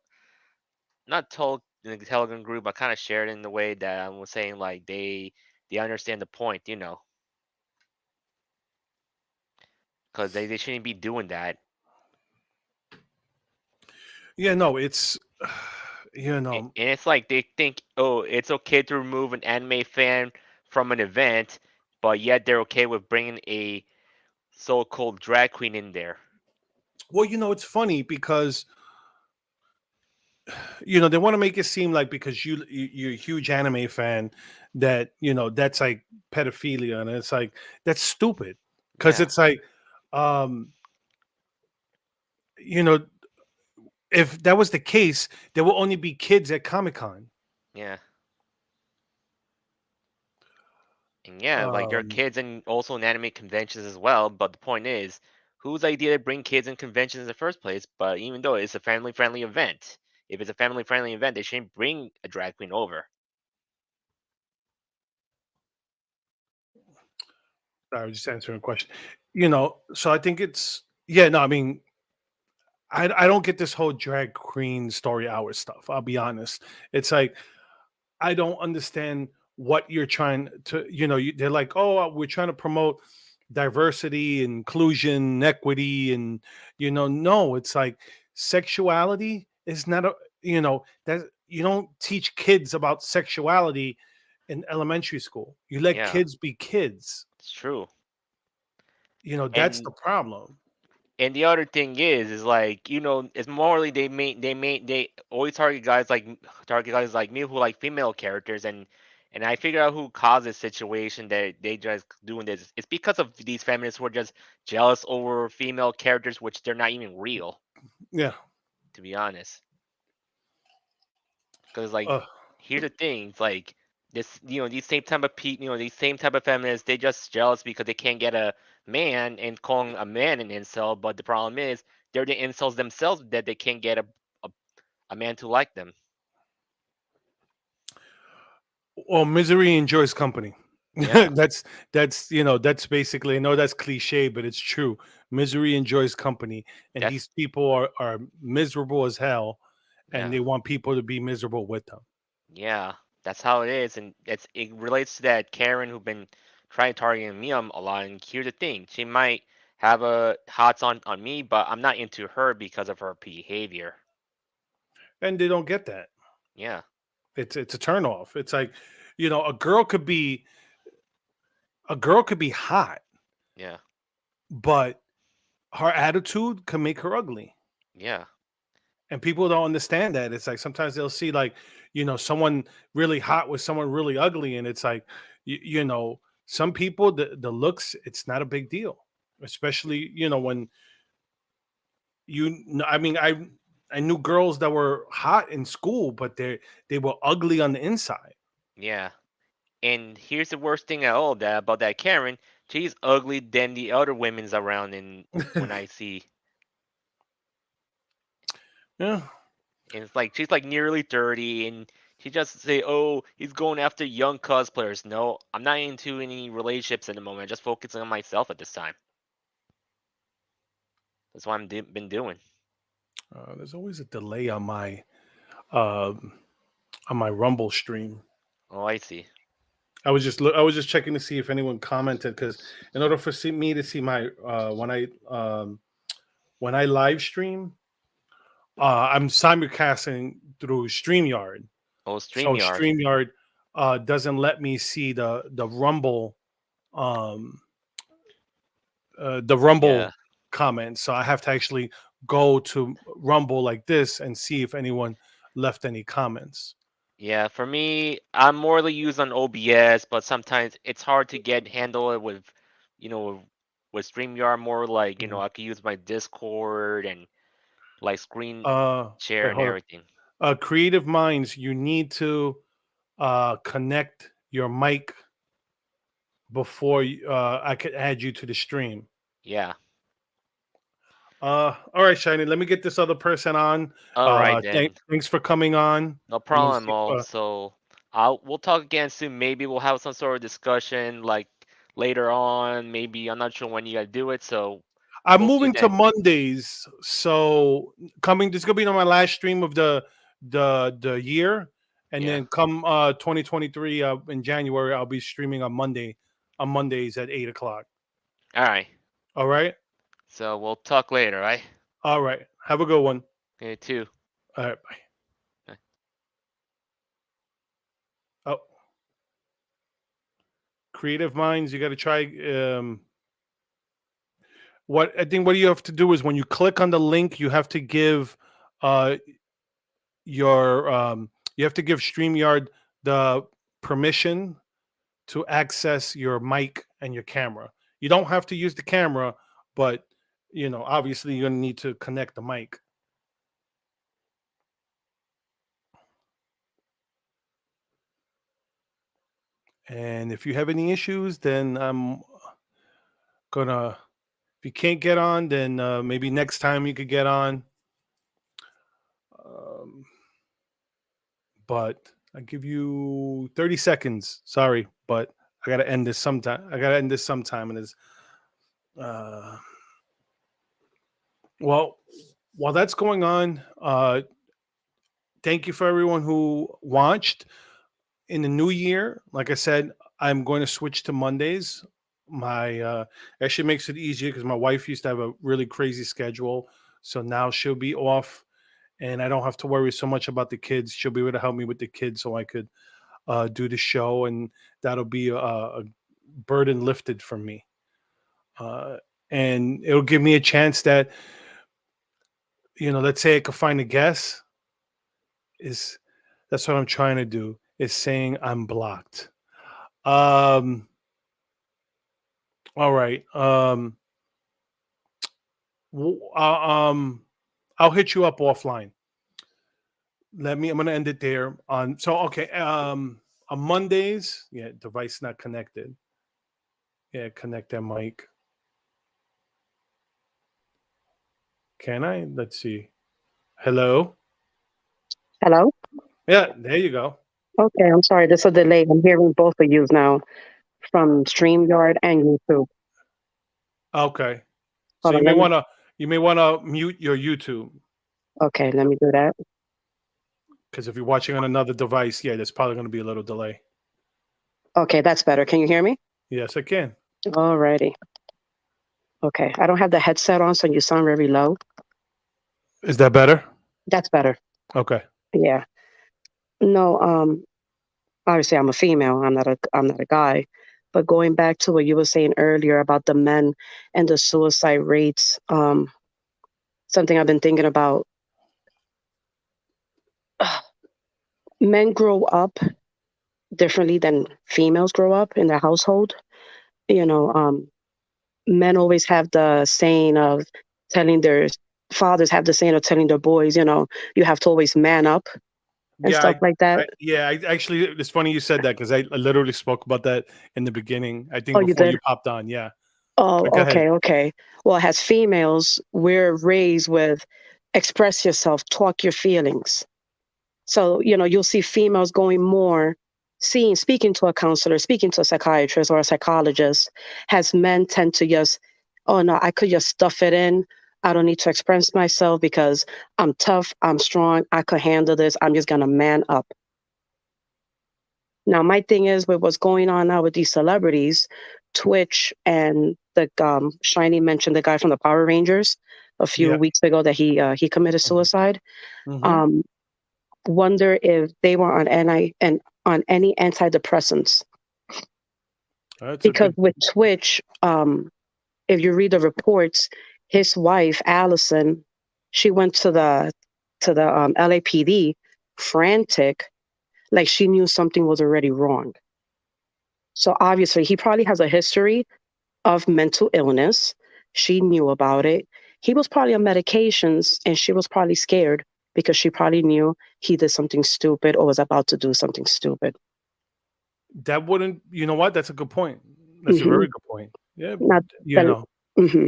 S2: not told in the Telegram group. I kind of shared it in the way that I was saying like they understand the point, because they shouldn't be doing that.
S1: Yeah, no, it's you
S2: And
S1: know,
S2: it's like they think, oh, it's okay to remove an anime fan from an event, but yet they're okay with bringing a so-called drag queen in there.
S1: well, it's funny because they want to make it seem like because you're a huge anime fan that that's like pedophilia, and it's like that's stupid because
S2: Yeah,
S1: it's like um you know if that was the case, there will only be kids at Comic-Con.
S2: yeah, and yeah, like there are
S1: um
S2: kids and also in anime conventions as well. But the point is, whose idea to bring kids in conventions in the first place? But even though it's a family-friendly event, if it's a family-friendly event, they shouldn't bring a drag queen over.
S1: I was just answering a question. So I think it's, yeah, no, I mean, I don't get this whole drag queen story hour stuff. I'll be honest. It's like I don't understand what you're trying to, they're like, oh, we're trying to promote diversity, inclusion, equity, and, no, it's like sexuality is not that you don't teach kids about sexuality in elementary school. You let
S2: Yeah,
S1: kids be kids.
S2: it's true.
S1: That's
S2: And
S1: the problem.
S2: And the other thing is like it's morally they always target guys like me who like female characters and I figure out who caused this situation that they just doing this. It's because of these feminists who are just jealous over female characters, which they're not even real,
S1: Yeah.
S2: to be honest. Because like
S1: Uh,
S2: here's the thing, it's like this these same type of these same type of feminists they just jealous because they can't get a man and calling a man an incel, but the problem is they're the incels themselves that they can't get a, a man to like them.
S1: well, misery enjoys company.
S2: Yeah,
S1: That's basically, I know that's cliche, but it's true. Misery enjoys company, and
S2: that's
S1: these people are miserable as hell, and
S2: yeah,
S1: they want people to be miserable with them.
S2: yeah. That's how it is, and it relates to that Karen who've been trying targeting me a lot. And here's the thing: she might have a hots on me, but I'm not into her because of her behavior.
S1: And they don't get that.
S2: Yeah,
S1: It's a turn off. It's like, a girl could be hot,
S2: yeah,
S1: but her attitude can make her ugly.
S2: yeah,
S1: And people don't understand that. It's like sometimes they'll see like, someone really hot with someone really ugly, and it's like, some people, the looks, it's not a big deal, especially when I mean, I knew girls that were hot in school, but they were ugly on the inside.
S2: yeah. And here's the worst thing at all that about that Karen, she's ugly than the other women's around. And when I see,
S1: Yeah,
S2: And it's like she's like nearly 30, and she just say, "Oh, he's going after young cosplayers." No, I'm not into any relationships at the moment. I'm just focusing on myself at this time. That's what been doing.
S1: There's always a delay um, on my Rumble stream.
S2: Oh, I see.
S1: I was just checking to see if anyone commented because in order for me to see my when I live stream, I'm simulcasting through Streamyard.
S2: Oh,
S1: So
S2: StreamYard.
S1: Streamyard doesn't let me see um, the
S2: Yeah.
S1: Rumble comments. So I have to actually go to Rumble like this and see if anyone left any comments.
S2: Yeah, for me, I'm morely used on OBS, but sometimes it's hard to get handle it with, you know, with StreamYard. More like,
S1: Mm.
S2: I can use my Discord and like screen share
S1: Wait,
S2: and
S1: hold up.
S2: everything.
S1: Creative Minds, you need to connect your mic before I could add you to the stream.
S2: Yeah.
S1: All right, Shiny. Let me get this other person on.
S2: All right then.
S1: Thanks for coming on.
S2: No
S1: I'm gonna
S2: problem,
S1: see.
S2: Mo. So we'll talk again soon. Maybe we'll have some sort of discussion like later on. Maybe I'm not sure when you gotta do it. So
S1: I'm
S2: we'll see you
S1: moving to
S2: then.
S1: Mondays, so coming. This is gonna be on my last stream of the year, and
S2: Yeah.
S1: then come 2023 in January, I'll be streaming on Mondays at 8 o'clock.
S2: All right.
S1: All right.
S2: So we'll talk later, right?
S1: All right. Have a good one.
S2: Okay, too.
S1: All right. Bye. Oh, Creative Minds. You got to try. What I think what you have to do is when you click on the link, you have to give uh, your you have to give StreamYard the permission to access your mic and your camera. You don't have to use the camera, but obviously you're gonna need to connect the mic. And if you have any issues, then I'm gonna. If you can't get on, then maybe next time you could get on. Um, but I give you 30 seconds. Sorry, but I gotta end this sometime. I gotta end this sometime, and it's uh, well, while that's going on, thank you for everyone who watched. In the new year, like I said, I'm going to switch to Mondays. My actually makes it easier because my wife used to have a really crazy schedule, so now she'll be off, and I don't have to worry so much about the kids. She'll be able to help me with the kids, so I could do the show, and that'll be a burden lifted from me. Uh, and it'll give me a chance that let's say I could find a guest. Is That's what I'm trying to do. Is saying I'm blocked. Um. All right. w- uh, um. I'll hit you up offline. I'm gonna end it there. Okay. On Mondays, yeah, device not connected. Yeah, connect that mic. Can I? Let's see. Hello.
S3: Hello?
S1: Yeah, there you go.
S3: Okay, I'm sorry. There's a delay. I'm hearing both of you now from StreamYard and YouTube.
S1: Okay. So
S3: Hold on, let me.
S1: you may wanna mute your YouTube
S3: Okay, let me do that.
S1: because if you're watching on another device, yeah, there's probably gonna be a little delay.
S3: Okay, that's better. Can you hear me?
S1: Yes, I can.
S3: Alrighty. Okay, I don't have the headset on, so you sound very low.
S1: Is that better?
S3: That's better.
S1: Okay.
S3: Yeah. No, obviously I'm a female. I'm not a guy. But going back to what you were saying earlier about the men and the suicide rates, something I've been thinking about. Men grow up differently than females grow up in their household. You know, men always have the saying of telling their fathers have the saying of telling their boys, you have to always man up and
S1: Yeah,
S3: stuff like that.
S1: I actually, it's funny you said that because I literally spoke about that in the beginning. I think
S3: Oh, you
S1: before
S3: did?
S1: you popped on. Yeah.
S3: Oh,
S1: But go ahead.
S3: okay, okay. Well, as females, we're raised with express yourself, talk your feelings. So, you'll see females going more, speaking to a counselor, speaking to a psychiatrist or a psychologist, has men tend to just, oh no, I could just stuff it in. I don't need to express myself because I'm tough, I'm strong, I could handle this. I'm just gonna man up. Now, my thing is with what's going on now with these celebrities, Twitch and the Shiny mentioned the guy from the Power Rangers a few
S1: Yeah.
S3: weeks ago that he committed suicide.
S1: Hmm.
S3: Um, wonder if they were on any antidepressants,
S1: That's a
S3: because
S1: good.
S3: with Twitch, if you read the reports, his wife Allison, she went to the LAPD frantic, like she knew something was already wrong. So obviously he probably has a history of mental illness. She knew about it. He was probably on medications and she was probably scared because she probably knew he did something stupid or was about to do something stupid.
S1: That wouldn't. You know what? That's a good point. That's a
S3: Hmm.
S1: very good point. Yeah.
S3: Not
S1: You
S3: the
S1: know.
S3: hmm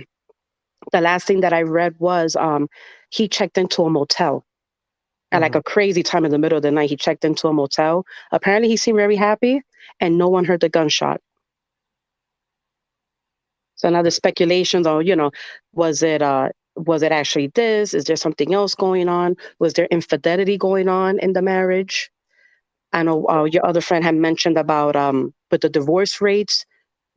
S3: The last thing that I read was he checked into a motel at like
S1: Hmm.
S3: a crazy time in the middle of the night. He checked into a motel. Apparently, he seemed very happy, and no one heard the gunshot. So now the speculations on, was it actually this? Is there something else going on? Was there infidelity going on in the marriage? I know your other friend had mentioned about with the divorce rates.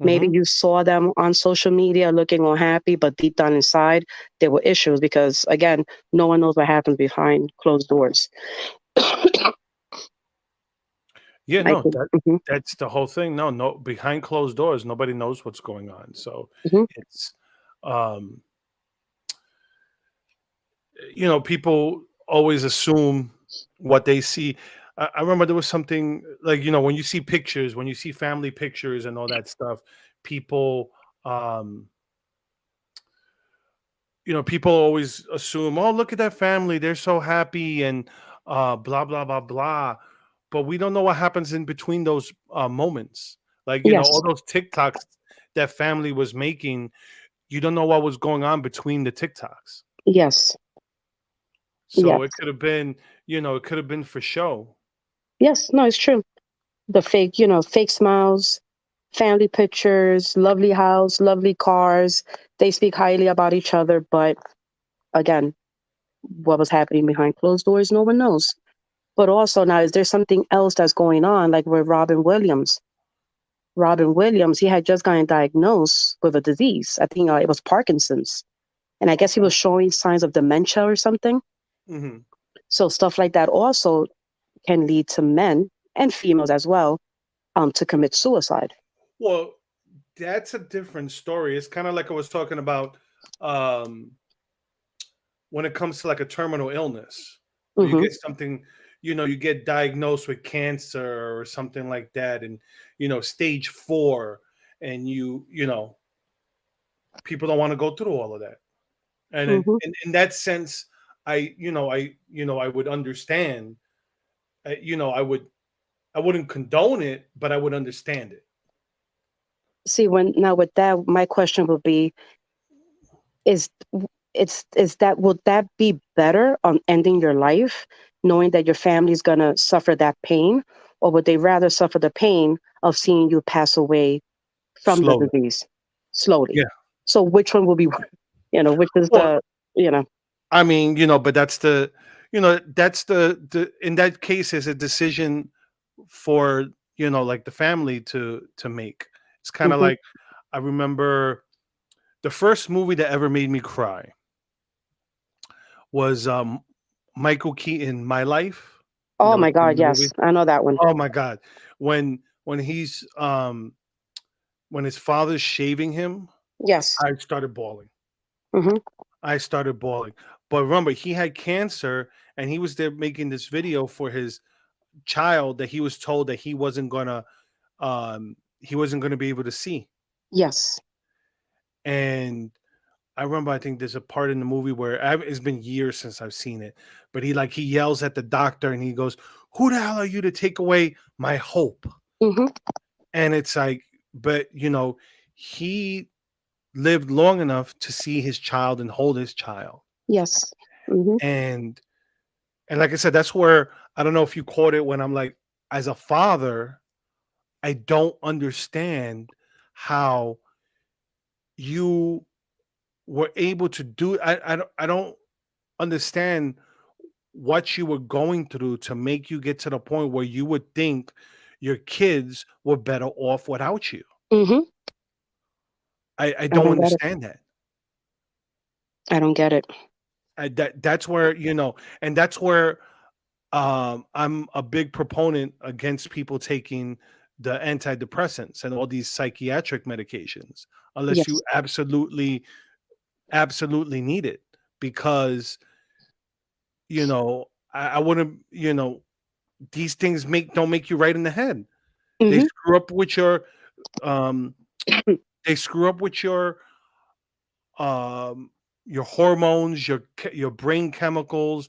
S3: Maybe
S1: Hmm.
S3: you saw them on social media looking all happy, but deep down inside there were issues because again, no one knows what happens behind closed doors.
S1: Yeah.
S3: I
S1: No.
S3: think.
S1: That's the whole thing. No. No. Behind closed doors, nobody knows what's going on. So
S3: Hmm.
S1: it's. Um, people always assume what they see. I remember there was something like, when you see pictures, when you see family pictures and all that stuff, people, um, people always assume, oh, look at that family. They're so happy and blah, blah, blah, blah. But we don't know what happens in between those moments. Like, all
S3: Yes,
S1: those TikToks that family was making, you don't know what was going on between the TikToks.
S3: yes,
S1: So it
S3: yes,
S1: could have been, it could have been for show.
S3: yes. No, it's true. The fake, fake smiles, family pictures, lovely house, lovely cars. They speak highly about each other, but again, what was happening behind closed doors, no one knows. But also now, is there something else that's going on, like with Robin Williams? Robin Williams, he had just gotten diagnosed with a disease. I think it was Parkinson's, and I guess he was showing signs of dementia or something.
S1: Mhm.
S3: So stuff like that also can lead to men and females as well to commit suicide.
S1: Well, that's a different story. It's kind of like I was talking about um, when it comes to like a terminal illness, where you
S3: Hmm.
S1: get something, you get diagnosed with cancer or something like that, and stage 4, and people don't want to go through all of that. And
S3: Hmm.
S1: in that sense, I would understand. I wouldn't condone it, but I would understand it.
S3: See, when now with that, my question would be: is is that would that be better on ending your life, knowing that your family's gonna suffer that pain, or would they rather suffer the pain of seeing you pass away from the
S1: Slowly.
S3: disease slowly?
S1: Yeah.
S3: So which one will be, which is
S1: Well,
S3: you know,
S1: I mean, but that's the in that case is a decision for, like the family to make. It's kind of
S3: hmm
S1: like I remember the first movie that ever made me cry was Michael Keaton, My Life. You
S3: oh
S1: never
S3: my
S1: seen
S3: God,
S1: the movie?
S3: yes, I know that one.
S1: Oh my god. When he's when his father's shaving him,
S3: Yes.
S1: I started bawling.
S3: Hmm.
S1: I started bawling. But remember, he had cancer and he was there making this video for his child that he was told that he wasn't gonna be able to see.
S3: Yes.
S1: And I remember I think there's a part in the movie where it's been years since I've seen it, but he yells at the doctor and he goes, "Who the hell are you to take away my hope?"
S3: Hmm.
S1: And it's like, but he lived long enough to see his child and hold his child.
S3: Yes. Mhm.
S1: And like I said, that's where I don't know if you caught it when I'm like, as a father, I don't understand how you were able to do. I don't understand what you were going through to make you get to the point where you would think your kids were better off without you.
S3: Mhm.
S1: I
S3: I
S1: don't
S3: don't get it.
S1: understand that.
S3: I don't get it.
S1: That's where, and that's where I'm a big proponent against people taking the antidepressants and all these psychiatric medications unless you
S3: Yes.
S1: absolutely need it, because I wouldn't, these things don't make you right in the head. They
S3: Mhm.
S1: screw up with your um they screw up with um your hormones, your brain chemicals.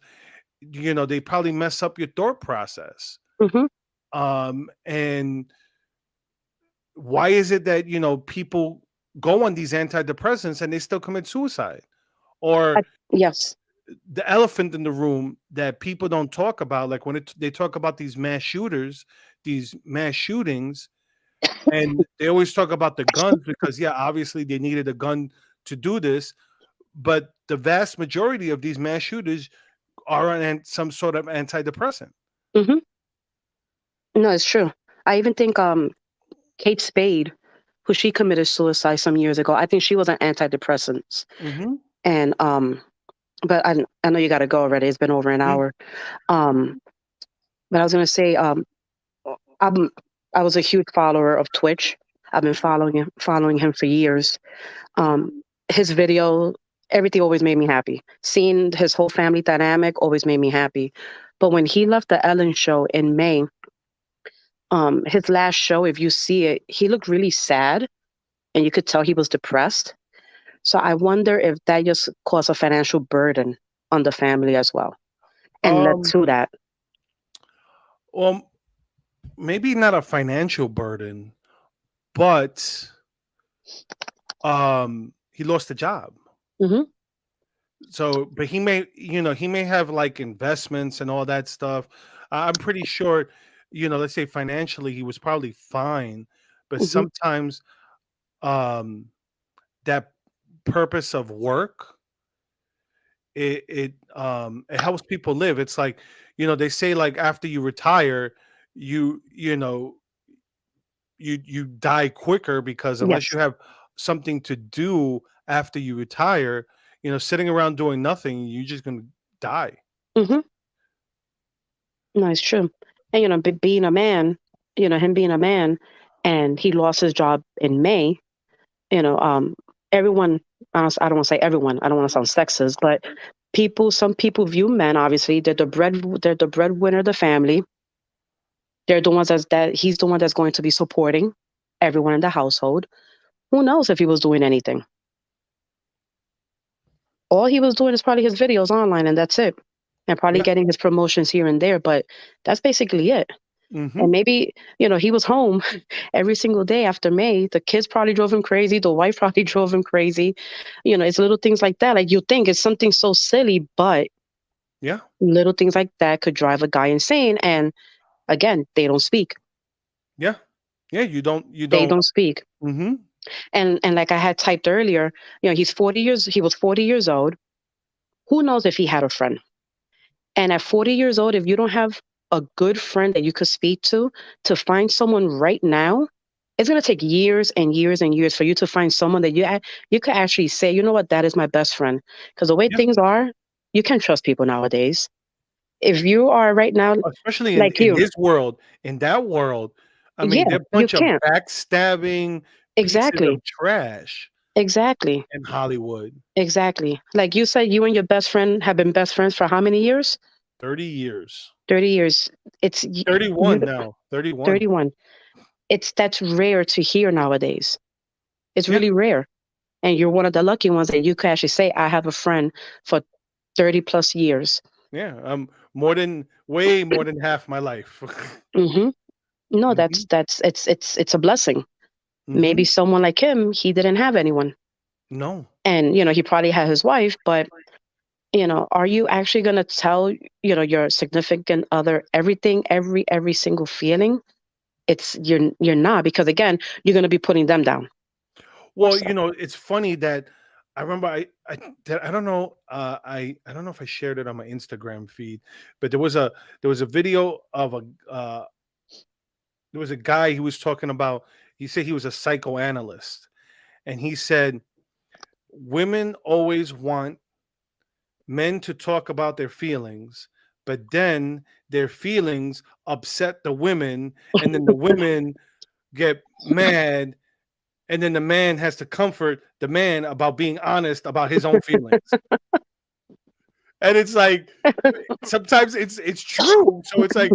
S1: They probably mess up your thought process.
S3: Mhm.
S1: And why is it that people go on these antidepressants and they still commit suicide?
S3: I,
S1: Or
S3: yes.
S1: the elephant in the room that people don't talk about, like when they talk about these mass shooters, these mass shootings, and they always talk about the guns because, yeah, obviously they needed a gun to do this, but the vast majority of these mass shooters are on some sort of antidepressant.
S3: Mhm. No, it's true. I even think Kate Spade, who she committed suicide some years ago. I think she was on antidepressants.
S1: Hmm.
S3: And but I know you got to go already. It's been over an hour. Um, but I was gonna say I'm I was a huge follower of Twitch. I've been following him for years. Um, his video, everything always made me happy. Seeing his whole family dynamic always made me happy. But when he left the Ellen show in May, his last show, if you see it, he looked really sad, and you could tell he was depressed. So I wonder if that just caused a financial burden on the family as well, and led
S1: um
S3: to that.
S1: well, maybe not a financial burden, but he lost the job.
S3: Hmm.
S1: So, but he may have like investments and all that stuff. I'm pretty sure, let's say financially he was probably fine, but
S3: Hmm.
S1: sometimes um that purpose of work, it helps people live. It's like, they say, like, after you retire, you die quicker, because unless
S3: Yes.
S1: you have something to do after you retire, sitting around doing nothing, you're just gonna die.
S3: Hmm. No, it's true. And being a man, him being a man, and he lost his job in May. You know, everyone. I don't want to say everyone. I don't want to sound sexist, but some people view men, obviously, they're the breadwinner of the family. They're the ones that he's the one that's going to be supporting everyone in the household. Who knows if he was doing anything? All he was doing is probably his videos online, and that's it. And probably
S1: Yeah.
S3: getting his promotions here and there, but that's basically it.
S1: Hmm.
S3: And maybe, he was home every single day after May. The kids probably drove him crazy. The wife probably drove him crazy. It's little things like that. Like, you think it's something so silly, but
S1: Yeah.
S3: little things like that could drive a guy insane. And again, they don't speak.
S1: Yeah. Yeah. You
S3: They
S1: don't.
S3: don't speak.
S1: Hmm.
S3: And like I had typed earlier, he was 40 years old. Who knows if he had a friend? And at 40 years old, if you don't have a good friend that you could speak to find someone right now, it's going to take years and years and years for you to find someone that you could actually say, you know what, that is my best friend. Because the way
S1: Yeah.
S3: things are, you can't trust people nowadays. If you are right now,
S1: Especially in
S3: like you,
S1: his world, in that world, I mean,
S3: yeah,
S1: they're a
S3: you
S1: bunch of
S3: can't.
S1: backstabbing pieces
S3: Exactly.
S1: of trash
S3: Exactly.
S1: in Hollywood.
S3: Exactly. Like you said, you and your best friend have been best friends for how many years?
S1: 30 years.
S3: 30 years. It's
S1: 31 now. 31.
S3: 31. That's rare to hear nowadays. It's
S1: Yeah.
S3: really rare. And you're one of the lucky ones that you can actually say, I have a friend for 30 plus years.
S1: Yeah. Way more than half my life.
S3: Hmm. No,
S1: Hmm.
S3: it's a blessing. Maybe
S1: Hmm.
S3: someone like him, he didn't have anyone.
S1: No.
S3: And, he probably had his wife, but Are you actually going to tell, your significant other everything, every single feeling? You're not, because again, you're going to be putting them down
S1: Well,
S3: also.
S1: it's funny that I remember I don't know I don't know if I shared it on my Instagram feed, but there was a video of a there was a guy who was talking about. He said he was a psychoanalyst, and he said women always want men to talk about their feelings, but then their feelings upset the women, and then the women get mad, and then the man has to comfort the man about being honest about his own feelings. And it's like sometimes it's true. So it's like,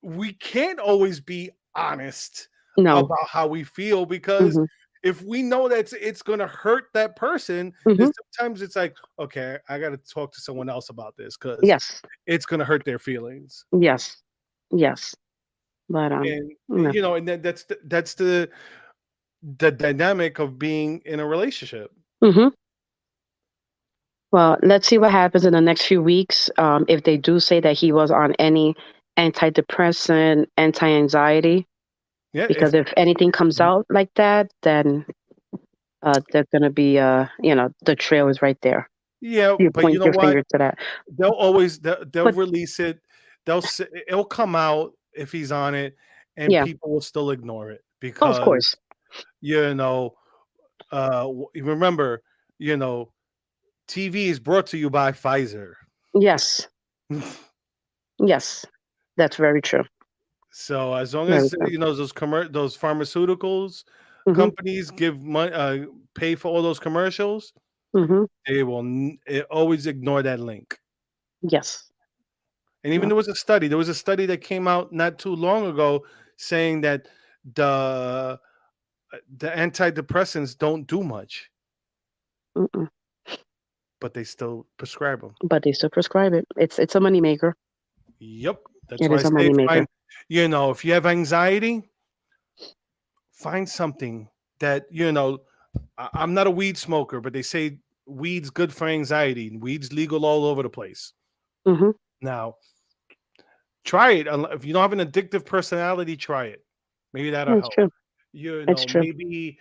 S1: we can't always be honest
S3: No.
S1: about how we feel, because
S3: Hmm.
S1: if we know that it's going to hurt that person, then
S3: Hmm.
S1: sometimes it's like, okay, I got to talk to someone else about this because
S3: Yes.
S1: it's going to hurt their feelings.
S3: Yes. Yes. But
S1: And
S3: no.
S1: and that's the dynamic of being in a relationship.
S3: Hmm. Well, let's see what happens in the next few weeks. If they do say that he was on any antidepressant, anti-anxiety,
S1: Yeah, if
S3: because if anything comes out like that, then they're gonna be, the trail is right there.
S1: yeah,
S3: You
S1: but you
S3: point
S1: know
S3: your
S1: what?
S3: finger to that.
S1: They'll
S3: But
S1: release it. It'll come out if he's on it, and
S3: yeah.
S1: people will still ignore it
S3: Oh, of course.
S1: because you know. Remember, you know, TV is brought to you by Pfizer.
S3: Yes. Yes. That's very true.
S1: So as long
S3: Very
S1: as
S3: true.
S1: those pharmaceuticals
S3: Hmm.
S1: companies give money, pay for all those commercials,
S3: Hmm.
S1: they will always ignore that link.
S3: Yes.
S1: And even
S3: No.
S1: there was a study that came out not too long ago saying that the the antidepressants don't do much,
S3: Mm-mm.
S1: but they still prescribe them.
S3: But they still prescribe it. It's a moneymaker.
S1: Yep, that's
S3: It
S1: why I
S3: is a
S1: say
S3: moneymaker.
S1: if you have anxiety, find something that I'm not a weed smoker, but they say weed's good for anxiety. Weed's legal all over the place
S3: Hmm.
S1: now. Try it. If you don't have an addictive personality, try it. Maybe that'll
S3: It's
S1: help.
S3: true. It's true.
S1: Maybe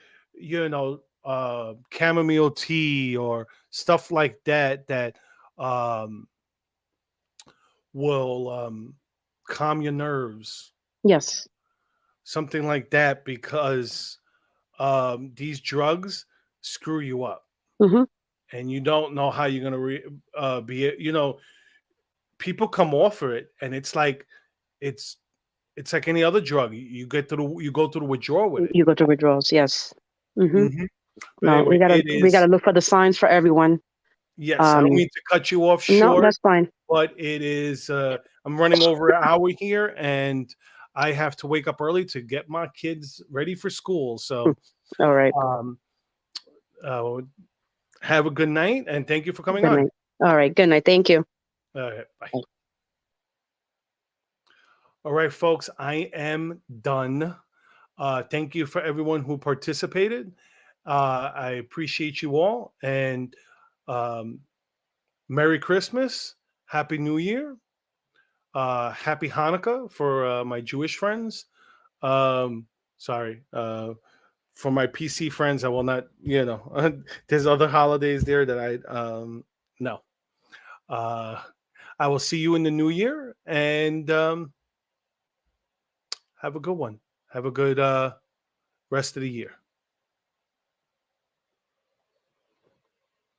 S1: chamomile tea or stuff like that um, will calm your nerves.
S3: Yes.
S1: Something like that, because these drugs screw you up,
S3: Hmm.
S1: and you don't know how you're gonna be. People come off of it, and it's it's like any other drug. You go through the withdrawal with it.
S3: You go through withdrawals. Yes. Hmm.
S1: Hmm. But
S3: No,
S1: anyway, it
S3: we gotta
S1: is.
S3: look for the signs for everyone.
S1: Yes, I don't
S3: Um,
S1: mean to cut you off
S3: no,
S1: short,
S3: that's fine.
S1: but it is. I'm running over an hour here, and I have to wake up early to get my kids ready for school.
S3: Hmm.
S1: So,
S3: All right.
S1: um, uh, have a good night, and thank you for coming
S3: Good
S1: on.
S3: night. All right. Good night. Thank you.
S1: All right, bye. All right, folks, I am done. Thank you for everyone who participated. I appreciate you all, and um, Merry Christmas, Happy New Year, Happy Hanukkah for my Jewish friends. Um, sorry, for my PC friends, I will not. There's other holidays there that no. Uh, I will see you in the new year, and have a good one. Have a good rest of the year.